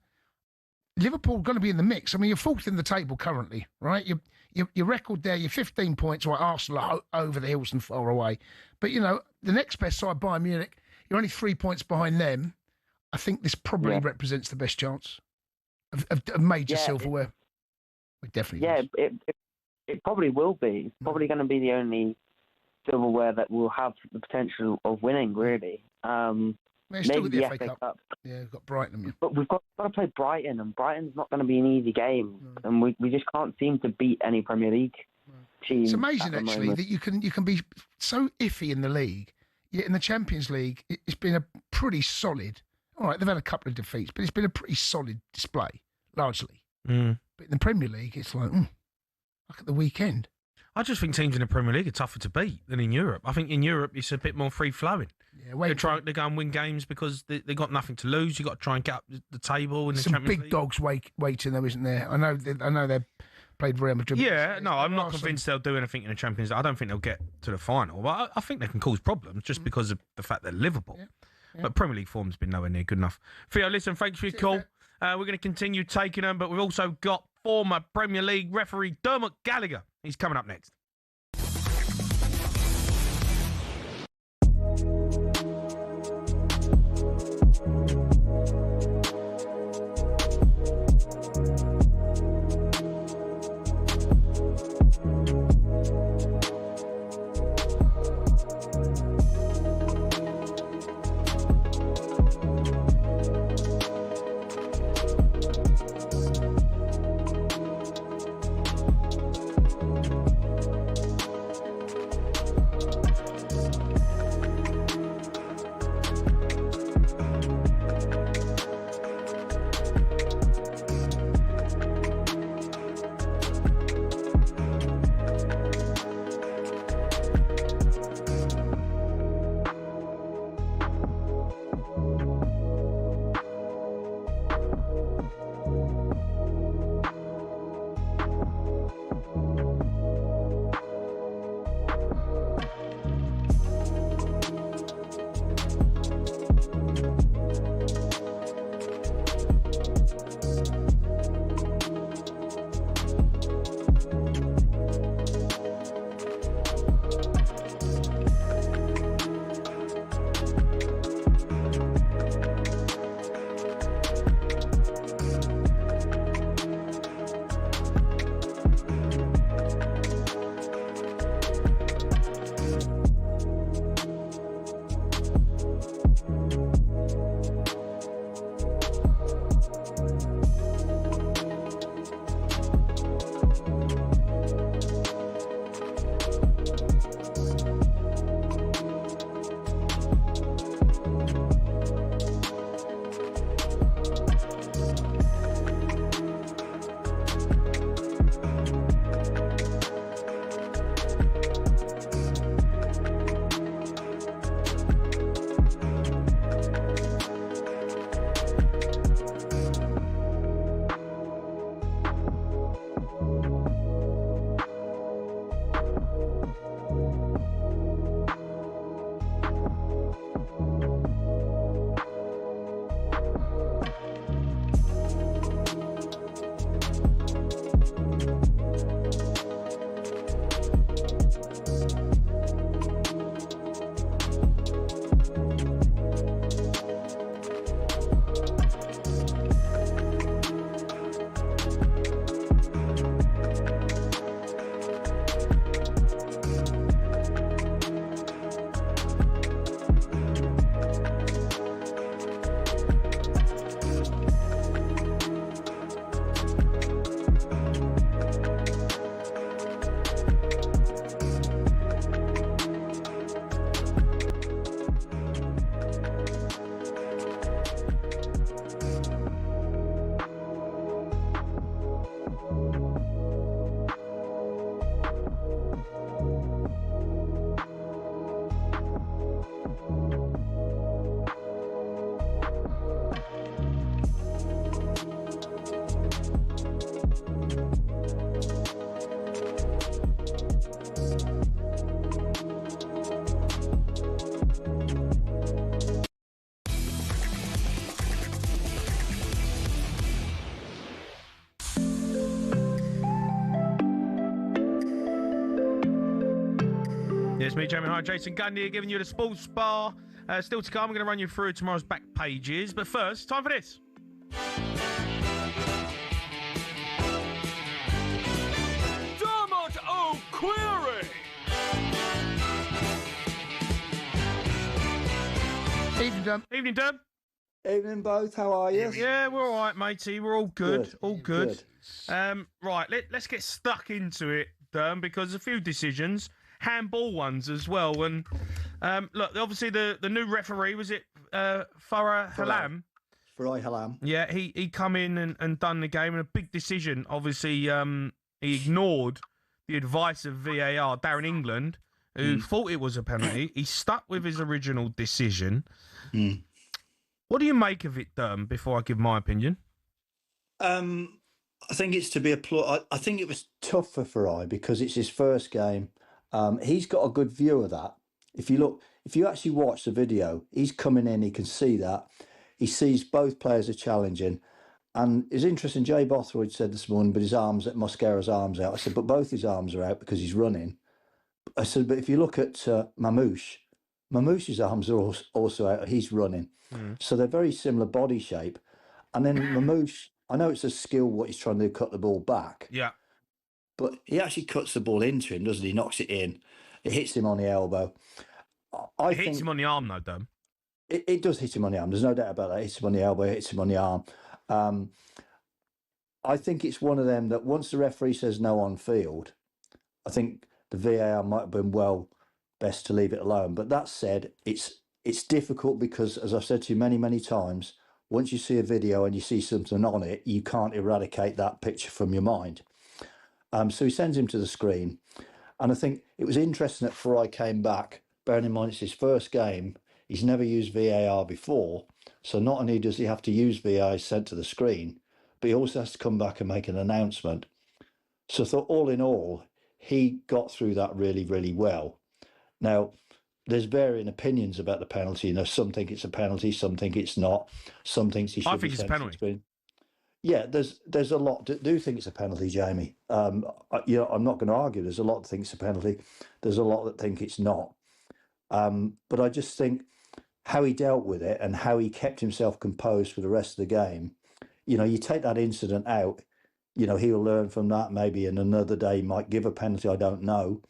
Liverpool are going to be in the mix. I mean, you're fourth in the table currently, right? Your record there, you're 15 points, right? Arsenal are over the hills and far away. But, the next best side, Bayern Munich, you're only 3 points behind them. I think this probably represents the best chance. of major silverware. It definitely does. It probably will be. It's probably going to be the only silverware that will have the potential of winning, really. Still with the FA Cup. Yeah, we've got Brighton. But we've got to play Brighton, and Brighton's not going to be an easy game. And we just can't seem to beat any Premier League teams. It's amazing, actually, that you can be so iffy in the league, yet in the Champions League, it's been a pretty solid. All right, they've had a couple of defeats, but it's been a pretty solid display, largely. But in the Premier League, it's like, look at the weekend. I just think teams in the Premier League are tougher to beat than in Europe. I think in Europe, it's a bit more free-flowing. Yeah, they go and win games because they got nothing to lose. You've got to try and get up the table in the Champions League. Some big dogs waiting though, isn't there? I know they've played Real Madrid. Yeah, no, I'm not convinced they'll do anything in the Champions League. I don't think they'll get to the final. But I think they can cause problems just because of the fact they're Liverpool. Yeah. But Premier League form's been nowhere near good enough. Theo, listen, thanks for your call. We're going to continue taking them, but we've also got former Premier League referee Dermot Gallagher. He's coming up next. It's me, Jamie O'Hara, Jason Cundy here, giving you the sports bar. Still to come, I'm going to run you through tomorrow's back pages. But first, time for this. Derm. Evening, Derm. Evening, both. How are you? Yeah, we're all right, matey. We're all good. Good. All good. Right, let's get stuck into it, Derm, because a few decisions, handball ones as well. And look, obviously the new referee, was it Farah Halam? Farah Halam. Yeah, he come in and done the game, and a big decision. Obviously, he ignored the advice of VAR, Darren England, who thought it was a penalty. He stuck with his original decision. What do you make of it, Derm, before I give my opinion? I think it's to be applauded. I think it was tough for Farai because it's his first game. He's got a good view of that. If you actually watch the video, he's coming in, he can see that. He sees both players are challenging. And it's interesting, Jay Bothroyd said this morning, but Mosquera's arms out. I said, but both his arms are out because he's running. I said, but if you look at Mamouche's arms are also out. He's running. So they're very similar body shape. And then Mamouche, I know it's a skill what he's trying to do, cut the ball back. Yeah. But he actually cuts the ball into him, doesn't he? Knocks it in. It hits him on the elbow. It hits him on the arm, though, Derm. It does hit him on the arm. There's no doubt about that. It hits him on the elbow, it hits him on the arm. I think it's one of them that once the referee says no on field, I think the VAR might have been best to leave it alone. But that said, it's difficult because, as I've said to you many, many times, once you see a video and you see something on it, you can't eradicate that picture from your mind. So he sends him to the screen. And I think it was interesting that Farai came back, bearing in mind it's his first game. He's never used VAR before. So not only does he have to use VAR sent to the screen, but he also has to come back and make an announcement. So I thought all in all, he got through that really, really well. Now, there's varying opinions about the penalty. Some think it's a penalty, some think it's not. Some think he should. I think it's a penalty. Yeah, there's a lot that do think it's a penalty, Jamie. I'm not going to argue. There's a lot that think it's a penalty. There's a lot that think it's not. But I just think how he dealt with it and how he kept himself composed for the rest of the game. You take that incident out, he'll learn from that. Maybe in another day he might give a penalty. I don't know.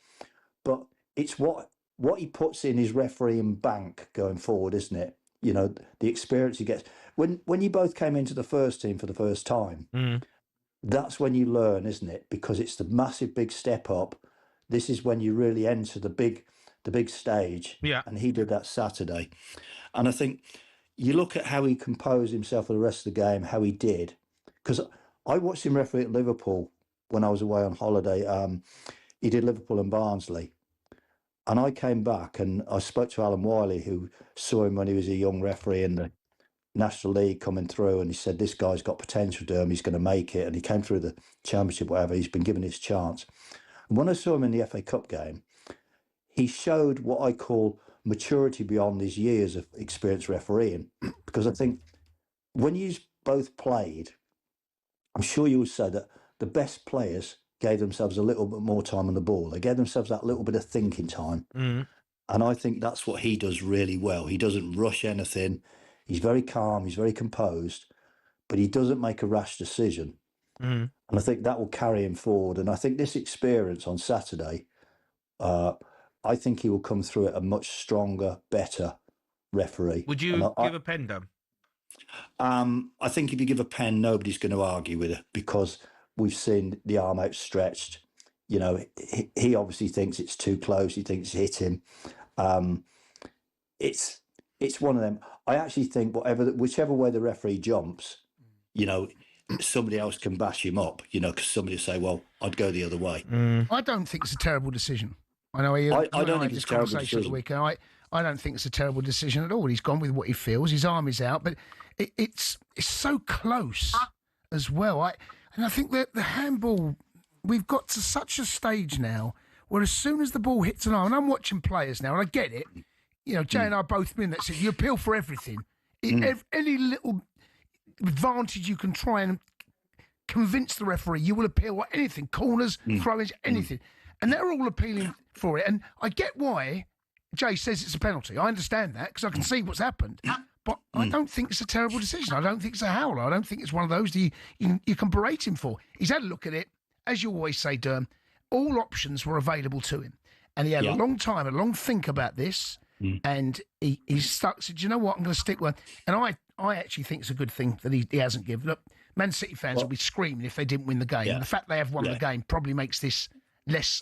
But it's what he puts in his refereeing bank going forward, isn't it? The experience he gets. When you both came into the first team for the first time, that's when you learn, isn't it? Because it's the massive big step up. This is when you really enter the big stage. Yeah. And he did that Saturday. And I think you look at how he composed himself for the rest of the game, how he did. Because I watched him referee at Liverpool when I was away on holiday. He did Liverpool and Barnsley. And I came back and I spoke to Alan Wiley, who saw him when he was a young referee in the National League coming through. And he said, this guy's got potential to him. He's going to make it. And he came through the Championship, whatever. He's been given his chance. And when I saw him in the FA Cup game, he showed what I call maturity beyond his years of experience refereeing. Because I think when you both played, I'm sure you would say that the best players gave themselves a little bit more time on the ball. They gave themselves that little bit of thinking time. And I think that's what he does really well. He doesn't rush anything. He's very calm. He's very composed, but he doesn't make a rash decision. And I think that will carry him forward. And I think this experience on Saturday, I think he will come through it a much stronger, better referee. Would you give a pen, Dom? I think if you give a pen, nobody's going to argue with it because we've seen the arm outstretched. He obviously thinks it's too close. He thinks it hit him. It's one of them. I actually think whichever way the referee jumps, somebody else can bash him up, because somebody will say, well, I'd go the other way. I don't think it's a terrible decision. I know I don't think it's a terrible decision. I don't think it's a terrible decision at all. He's gone with what he feels. His arm is out, but it's so close as well. And I think that the handball, we've got to such a stage now where as soon as the ball hits an arm, and I'm watching players now, and I get it. Jay and I both been that. So you appeal for everything. Any little advantage you can try and convince the referee, you will appeal at anything. Corners, throw-ins, anything. And they're all appealing for it. And I get why Jay says it's a penalty. I understand that because I can see what's happened. But I don't think it's a terrible decision. I don't think it's a howler. I don't think it's one of those that you can berate him for. He's had a look at it. As you always say, Derm, all options were available to him. And he had a long time, a long think about this. and he's stuck. Said, you know what? I'm going to stick with. And I actually think it's a good thing that he hasn't given. Look, Man City fans will be screaming if they didn't win the game. Yeah. The fact they have won the game probably makes this less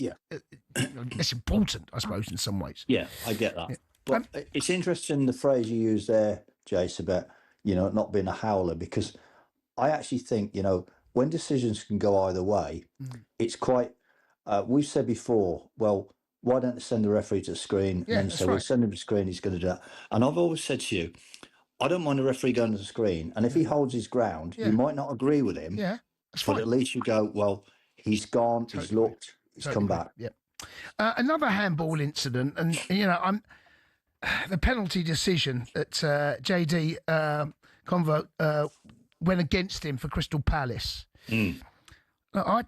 less important, I suppose, in some ways. Yeah, I get that. But it's interesting the phrase you used there, Jace, about not being a howler, because I actually think when decisions can go either way, it's quite. We've said before, well, why don't they send the referee to the screen and then say, we'll send him to the screen, he's going to do that. And I've always said to you, I don't mind the referee going to the screen. And if he holds his ground, you might not agree with him. Yeah, that's but fine. at least you go, well, he's gone, he's looked, he's come back. Yeah. Another handball incident, and I'm the penalty decision that JD Convo went against him for Crystal Palace. Look,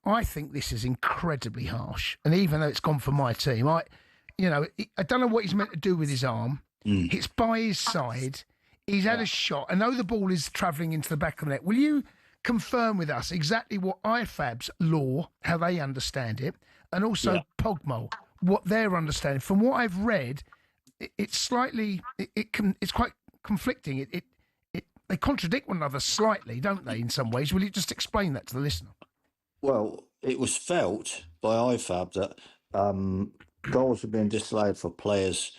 I think this is incredibly harsh, and even though it's gone for my team, I don't know what he's meant to do with his arm. It's by his side. He's had a shot. I know the ball is travelling into the back of the net. Will you confirm with us exactly what IFAB's law, how they understand it, and also Pogmo, what they're understanding? From what I've read, it's slightly, it's quite conflicting. They contradict one another slightly, don't they, in some ways? Will you just explain that to the listener? Well, it was felt by IFAB that goals were being disallowed for players,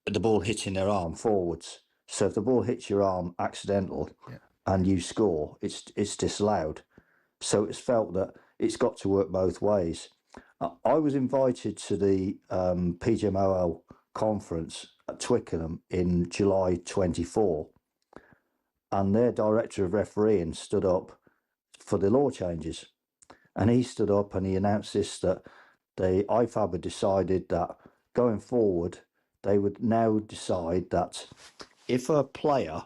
the ball hitting their arm forwards. So if the ball hits your arm accidental and you score, it's disallowed. So it's felt that it's got to work both ways. I was invited to the PGMOL conference at Twickenham in July 24, and their director of refereeing stood up for the law changes. And he stood up and he announced this, that the IFAB had decided that going forward, they would now decide that if a player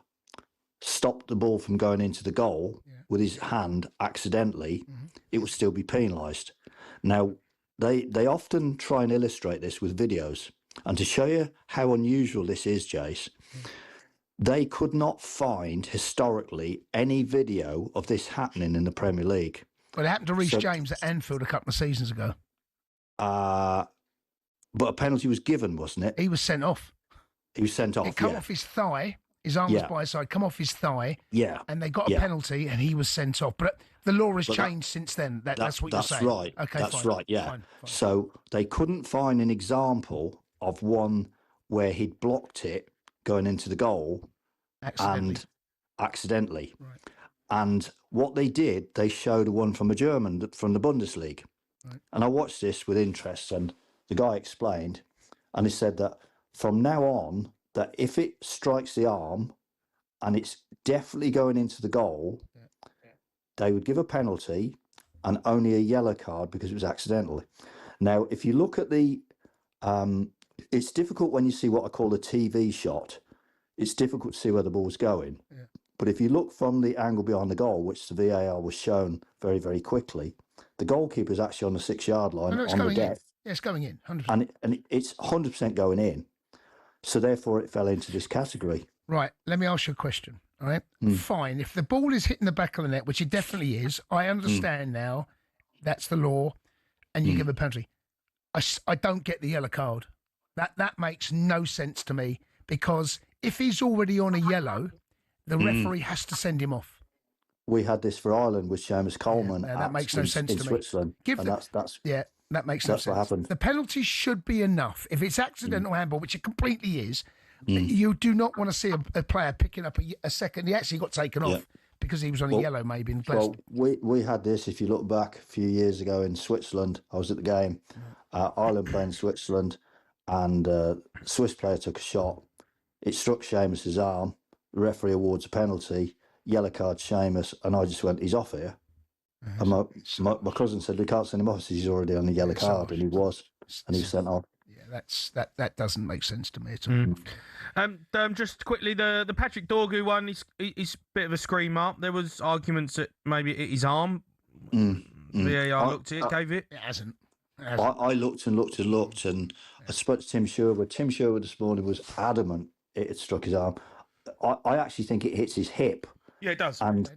stopped the ball from going into the goal with his hand accidentally, it would still be penalised. Now, they often try and illustrate this with videos. And to show you how unusual this is, Jace, they could not find historically any video of this happening in the Premier League. But it happened to Reece James at Anfield a couple of seasons ago. But a penalty was given, wasn't it? He was sent off. He was sent off, It come off his thigh. His arm was by his side, come off his thigh. Yeah. And they got a penalty and he was sent off. But the law has changed since then. That's what you're saying. That's right. Okay, that's fine. right, yeah. Fine. So they couldn't find an example of one where he'd blocked it going into the goal accidentally. Right. And what they did, they showed one from a German, from the Bundesliga. Right. And I watched this with interest, and the guy explained, and he said that from now on, that if it strikes the arm and it's definitely going into the goal, they would give a penalty and only a yellow card because it was accidental. Now, if you look at the, it's difficult when you see what I call a TV shot. It's difficult to see where the ball's going. Yeah. But if you look from the angle behind the goal, which the VAR was shown very, very quickly, the goalkeeper's actually on the 6-yard line on the deck. Yeah, it's going in, 100%. And it's 100% going in. So therefore it fell into this category. Right, let me ask you a question, all right? Fine, if the ball is hitting the back of the net, which it definitely is, I understand now, that's the law, and you give a penalty. I don't get the yellow card. That makes no sense to me, because if he's already on a yellow, the referee has to send him off. We had this for Ireland with Seamus Coleman. That makes no sense in to me. Switzerland. That makes no sense. What happened. The penalty should be enough. If it's accidental handball, which it completely is, you do not want to see a player picking up a second. He actually got taken off because he was on a yellow, maybe. In well, we had this, if you look back a few years ago in Switzerland, I was at the game, Ireland playing Switzerland, and a Swiss player took a shot. It struck Seamus's arm. The referee awards a penalty, yellow card Seamus, and I just went, he's off here. And my cousin said, we can't send him off because he's already on the yellow card, and he was sent off. Yeah, that doesn't make sense to me at all. Just quickly, the Patrick Dorgu one, he's a bit of a screamer. There was arguments that maybe it hit his arm. VAR looked at it, gave it. It hasn't. I looked, and I spoke to Tim Sherwood. Tim Sherwood this morning was adamant it had struck his arm. I actually think it hits his hip. Yeah, it does. And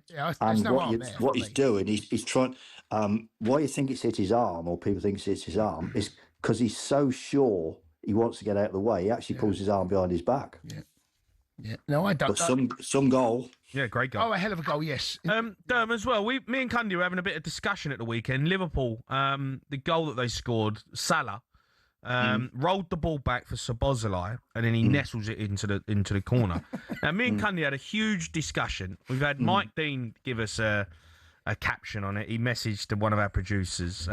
what he's doing, he's trying. Why you think it's hit his arm, or people think it's hit his arm, is because he's so sure he wants to get out of the way, he actually pulls his arm behind his back. Yeah. No, I don't. But some goal. Yeah, great goal. Oh, a hell of a goal, yes. Derm, as well, me and Cundy were having a bit of discussion at the weekend. Liverpool, the goal that they scored, Salah, rolled the ball back for Szoboszlai, and then he nestles it into the corner. Now, me and Cundy had a huge discussion. We've had Mike Dean give us a caption on it. He messaged to one of our producers.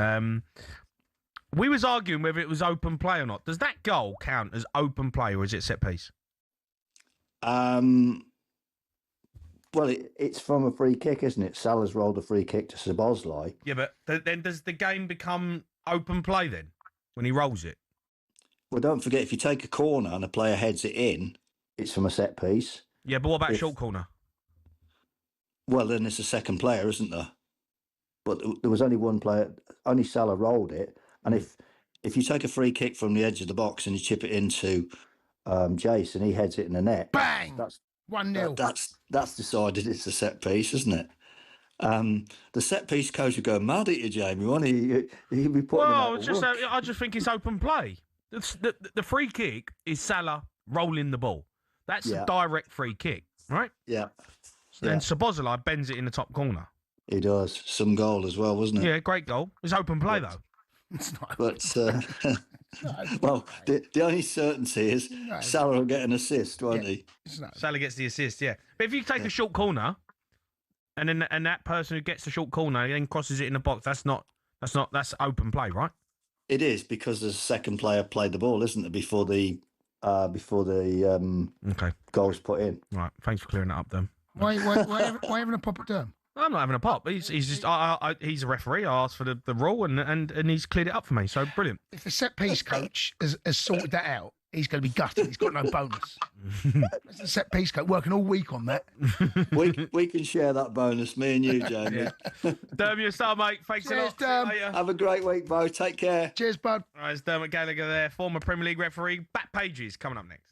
We was arguing whether it was open play or not. Does that goal count as open play, or is it set piece? Well, it's from a free kick, isn't it? Salah's rolled a free kick to Szoboszlai. Yeah, but then does the game become open play then, when he rolls it? Well, don't forget, if you take a corner and a player heads it in, it's from a set piece. Yeah, but what about short corner? Well, then it's a second player, isn't there? But there was only one player, only Salah rolled it. And if you take a free kick from the edge of the box and you chip it into Jason, he heads it in the net. Bang! That's 1-0. That's decided it's a set piece, isn't it? The set piece coach would go mad at you, Jamie. Won't he? He'd be putting I just think it's open play. The free kick is Salah rolling the ball. That's a direct free kick, right? Yeah. Then Szoboszlai bends it in the top corner. He does. Some goal as well, wasn't it? Yeah, great goal. It's open play, though. It's not. But, well, the only certainty is Salah will get an assist, won't he? Salah gets the assist, yeah. But if you take a short corner, and that person who gets the short corner then crosses it in the box, that's open play, right? It is, because the second player played the ball, isn't it, before the goal's put in. Right, thanks for clearing that up, then. Why having a pop at Derm? I'm not having a pop. He's just he's a referee. I asked for the rule and he's cleared it up for me. So brilliant. If the set piece coach has sorted that out, he's going to be gutted. He's got no bonus. That's the set piece coach working all week on that. We can share that bonus, me and you, Jamie. Derm, you're a star, mate. Thanks Cheers, a lot. Derm. Have a great week, Bo. Take care. Cheers, bud. All right, it's Dermot Gallagher there, former Premier League referee. Back pages coming up next.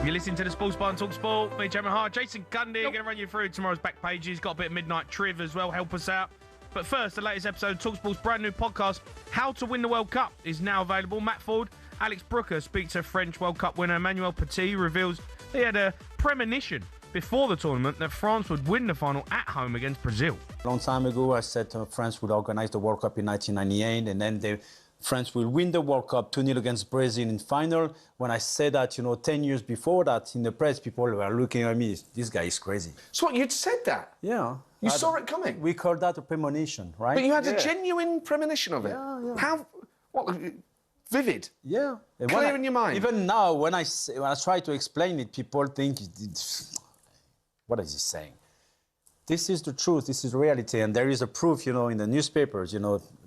You're listening to the Sports Bar on talkSPORT. Me, Jamie O'Hara, Jason Cundy. Going to run you through tomorrow's back pages. Got a bit of midnight triv as well. Help us out. But first, the latest episode of talkSPORT's brand new podcast, How to Win the World Cup, is now available. Matt Ford, Alex Brooker speak to French World Cup winner Emmanuel Petit, reveals they had a premonition before the tournament that France would win the final at home against Brazil. A long time ago, I said France would organize the World Cup in 1998, and then France will win the World Cup 2-0 against Brazil in final. When I said that, 10 years before that, in the press, people were looking at me, this guy is crazy. So what, you'd said that? Yeah. You saw it coming? We call that a premonition, right? But you had a genuine premonition of it? Yeah. How, what, vivid? Yeah. Clear in your mind? Even now, when I try to explain it, people think, what is he saying? This is the truth, this is reality, and there is a proof, in the newspapers,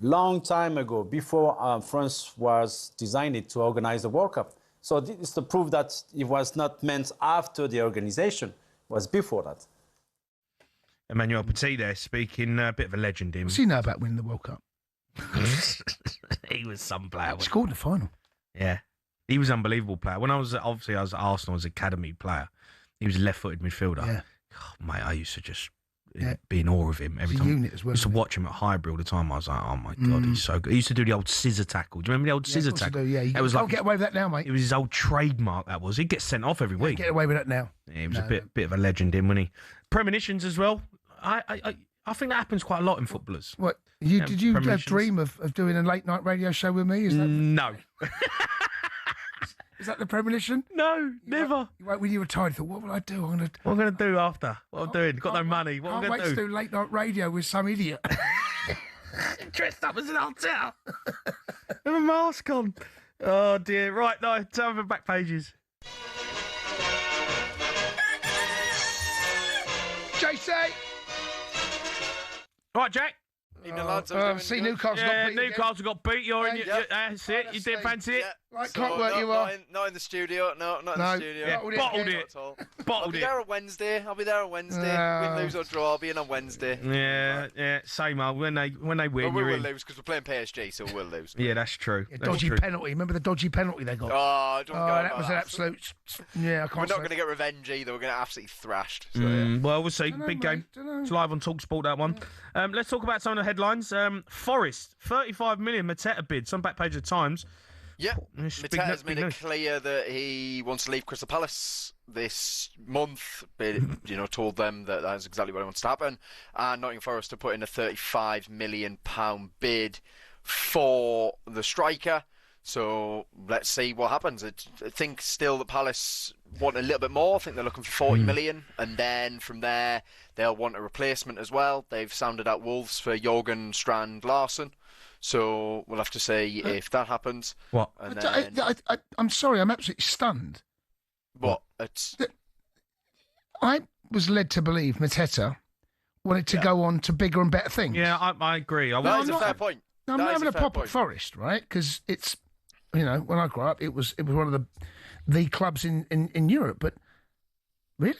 long time ago, before France was designed to organize the World Cup. So this is the proof that it was not meant after the organization, it was before that. Emmanuel Petit there speaking, a bit of a legend in. What's he know about winning the World Cup? He was some player. He scored in the final. Yeah. He was an unbelievable player. When I was at Arsenal as academy player, he was a left-footed midfielder. Yeah. Oh, mate, I used to just be in awe of him every He's a time. unit as well, I used to watch him at Highbury all the time. I was like, oh my God, he's so good. He used to do the old scissor tackle. Do you remember the old scissor tackle? Yeah, you can't get away with that now, mate. It was his old trademark, that was. He'd get sent off every week. Get away with that now. Yeah, he was a bit of a legend in, wasn't he? Premonitions as well. I think that happens quite a lot in footballers. What? Did you dream of doing a late night radio show with me? Is that no? Is that the premonition? No, never. When you were tired, you thought, what will I do? What am I going to do after? What I'm doing? Got no money. What am I Can't going wait to to do late night radio with some idiot. Dressed up as an old town. With a mask on. Oh dear. Right, no, time for back pages. JC! Right, Jack. See, Newcastle got beat. Newcastle got beat. You're in. That's it. You didn't fancy it. Right, clockwork you are. Not in the studio. No, not in the studio. Yeah, bottled it. I'll be there on Wednesday. Win, lose or draw. I'll be in on Wednesday. Yeah. Same old. When they win, we'll you're in. lose because we're playing PSG, so we'll lose. Yeah, that's true. Dodgy penalty. Remember the dodgy penalty they got? That was an absolute. Yeah, I can't. We're not going to get revenge either. We're going to absolutely thrashed. So, Well, we'll see. Big game. It's live on talkSPORT, that one. Let's talk about some of the headlines. Forest, 35 million Mateta bid. Some back page of Times. Yeah, Mateta's made it clear that he wants to leave Crystal Palace this month, but told them that that's exactly what he wants to happen. And Nottingham Forest to put in a £35 million bid for the striker. So let's see what happens. I think still that Palace want a little bit more. I think they're looking for 40 million, and then from there they'll want a replacement as well. They've sounded out Wolves for Jorgen Strand Larsen. So we'll have to see if that happens. What? And I'm sorry, I'm absolutely stunned. What? I was led to believe Mateta wanted to go on to bigger and better things. Yeah, I agree. That's a fair point. No, I'm not having a pop at Forest, right? Because it's, when I grew up, it was one of the clubs in Europe. But really,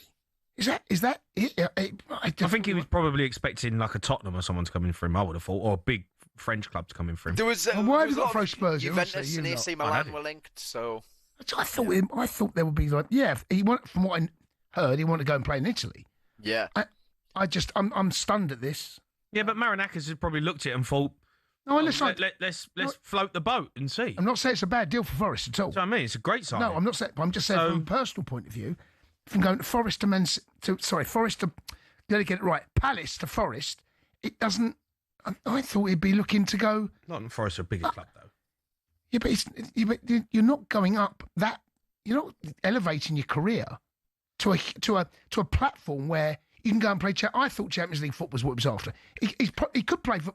is that it? I think he was probably expecting like a Tottenham or someone to come in for him. I would have thought, or a big French club to come in for him. There was. Why have you got to throw Spurs? Juventus and AC Milan were linked, so. I thought there would be like, from what I heard, he wanted to go and play in Italy. Yeah. I'm stunned at this. Yeah, but Marinakis has probably looked at it and thought, no, let's float the boat and see. I'm not saying it's a bad deal for Forest at all. So I mean, it's a great sign. No, I'm not saying. I'm just saying from a personal point of view, from going Forest to Forest to, let me get it right, Palace to Forest, it doesn't. I thought he'd be looking to go. Not Forest are a bigger club though. Yeah, but you're not going up that. You're not elevating your career to a platform where you can go and play. I thought Champions League football was what he was after. He could play for.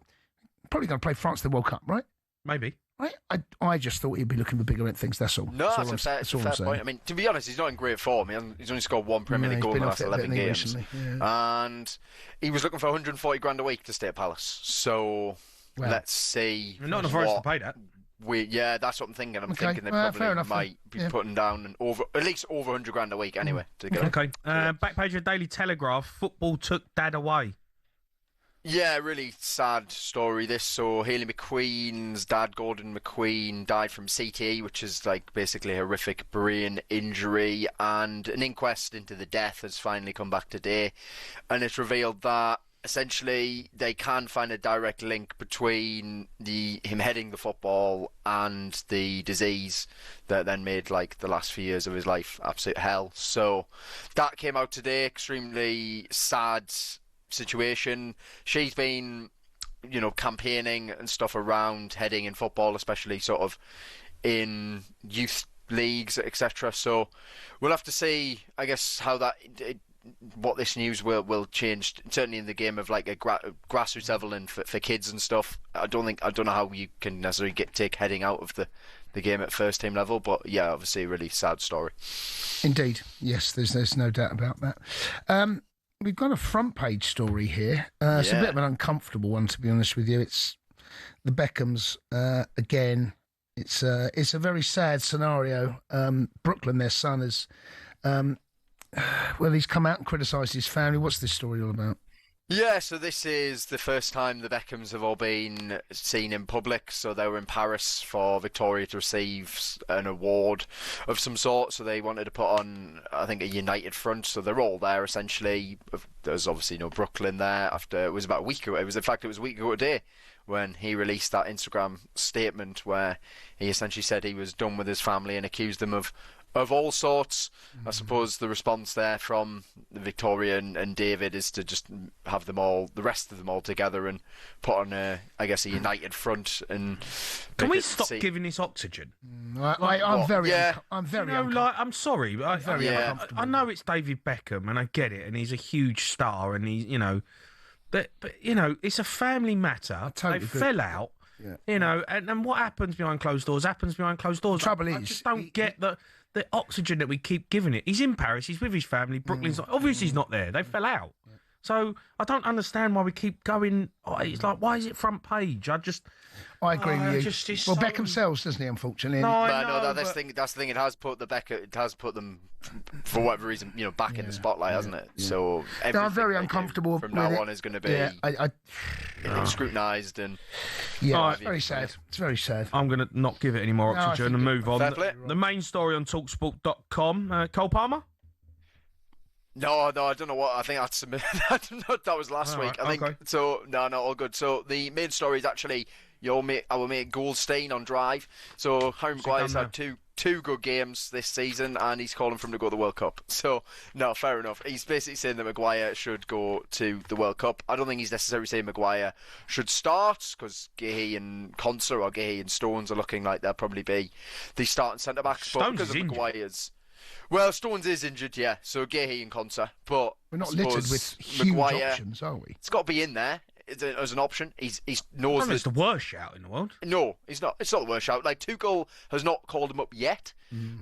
Probably going to play France in the World Cup, right? Maybe. Right? I just thought he'd be looking for bigger things, that's all. No, that's a fair point. I mean, to be honest, he's not in great form. He's only scored one Premier League goal in the last 11 games. Recently, yeah. And he was looking for 140 grand a week to stay at Palace. So let's see. Not enough for us to pay that. That's what I'm thinking. I'm thinking they probably might be putting down at least over 100 grand a week anyway. To go. Okay. Back page of Daily Telegraph. Football took Dad away. Yeah, really sad story this. So Hayley McQueen's dad, Gordon McQueen, died from CTE, which is like basically a horrific brain injury, and an inquest into the death has finally come back today, and it's revealed that essentially they can find a direct link between him heading the football and the disease that then made like the last few years of his life absolute hell. So that came out today. Extremely sad situation. She's been, campaigning and stuff around heading in football, especially sort of in youth leagues, etc. So we'll have to see, I guess, how what this news will change, certainly in the game of like a grassroots level and for kids and stuff. I don't know how you can necessarily take heading out of the game at first team level, but yeah, obviously a really sad story. Indeed, yes, there's no doubt about that. We've got a front page story here. It's a bit of an uncomfortable one, to be honest with you. It's the Beckhams again. It's a very sad scenario. Brooklyn, their son, has he's come out and criticised his family. What's this story all about? Yeah, so this is the first time the Beckhams have all been seen in public. So they were in Paris for Victoria to receive an award of some sort. So they wanted to put on, I think, a united front. So they're all there, essentially. There's obviously no Brooklyn there. After it was about a week ago. It was a week ago today when he released that Instagram statement where he essentially said he was done with his family and accused them of all sorts. I suppose the response there from Victoria and David is to just have them all, the rest of them all together and put on a united front. And can we stop giving this oxygen? I'm very I'm sorry, but very uncomfortable. I know it's David Beckham and I get it, and he's a huge star, and he's but it's a family matter. They fell out. Yeah. And what happens behind closed doors happens behind closed doors. The trouble is, I just don't get the oxygen that we keep giving it. He's in Paris. He's with his family. Brooklyn's obviously he's not there. They fell out. So I don't understand why we keep going. It's like, why is it front page? I agree with you. Beckham sells, doesn't he? Unfortunately. That's the thing. It has put them for whatever reason, back in the spotlight, hasn't it? Yeah. So I'm very uncomfortable from now on is going to be scrutinised and. Yeah, it's very sad. It's very sad. I'm going to not give it any more oxygen and move on. The main story on talkSPORT.com. Cole Palmer. No, I don't know what. I think I submitted. I don't know. That was last week. I think so. No, all good. So the main story is actually our mate Goldstein on Drive. So Harry Maguire's had two good games this season, and he's calling for him to go to the World Cup. So no, fair enough. He's basically saying that Maguire should go to the World Cup. I don't think he's necessarily saying Maguire should start, because Gahey and Konsa or Gahey and Stones are looking like they'll probably be the starting centre backs. But because of Maguire's. Well, Stones is injured, yeah. So Gahey and Konsa, but we're not littered with huge options, are we? It's got to be in there as an option. He knows it's the worst shout in the world. No, he's not. It's not the worst shout. Like Tuchel has not called him up yet,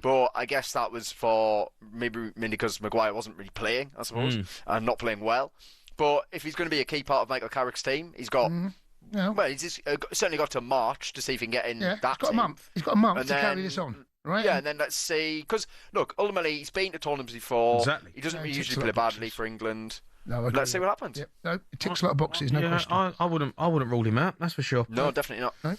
but I guess that was for maybe because Maguire wasn't really playing, I suppose, and not playing well. But if he's going to be a key part of Michael Carrick's team, he's got. Well, he's just, certainly got to March to see if he can get in that he's got team. a month. He's got a month to carry this on. Right. Yeah, and then let's see. Because, look, ultimately, he's been to tournaments before. Exactly. He doesn't usually play badly for England. No, let's see what happens. Yep. No, it ticks a lot of boxes, no question. I wouldn't rule him out, that's for sure. No, definitely not. No.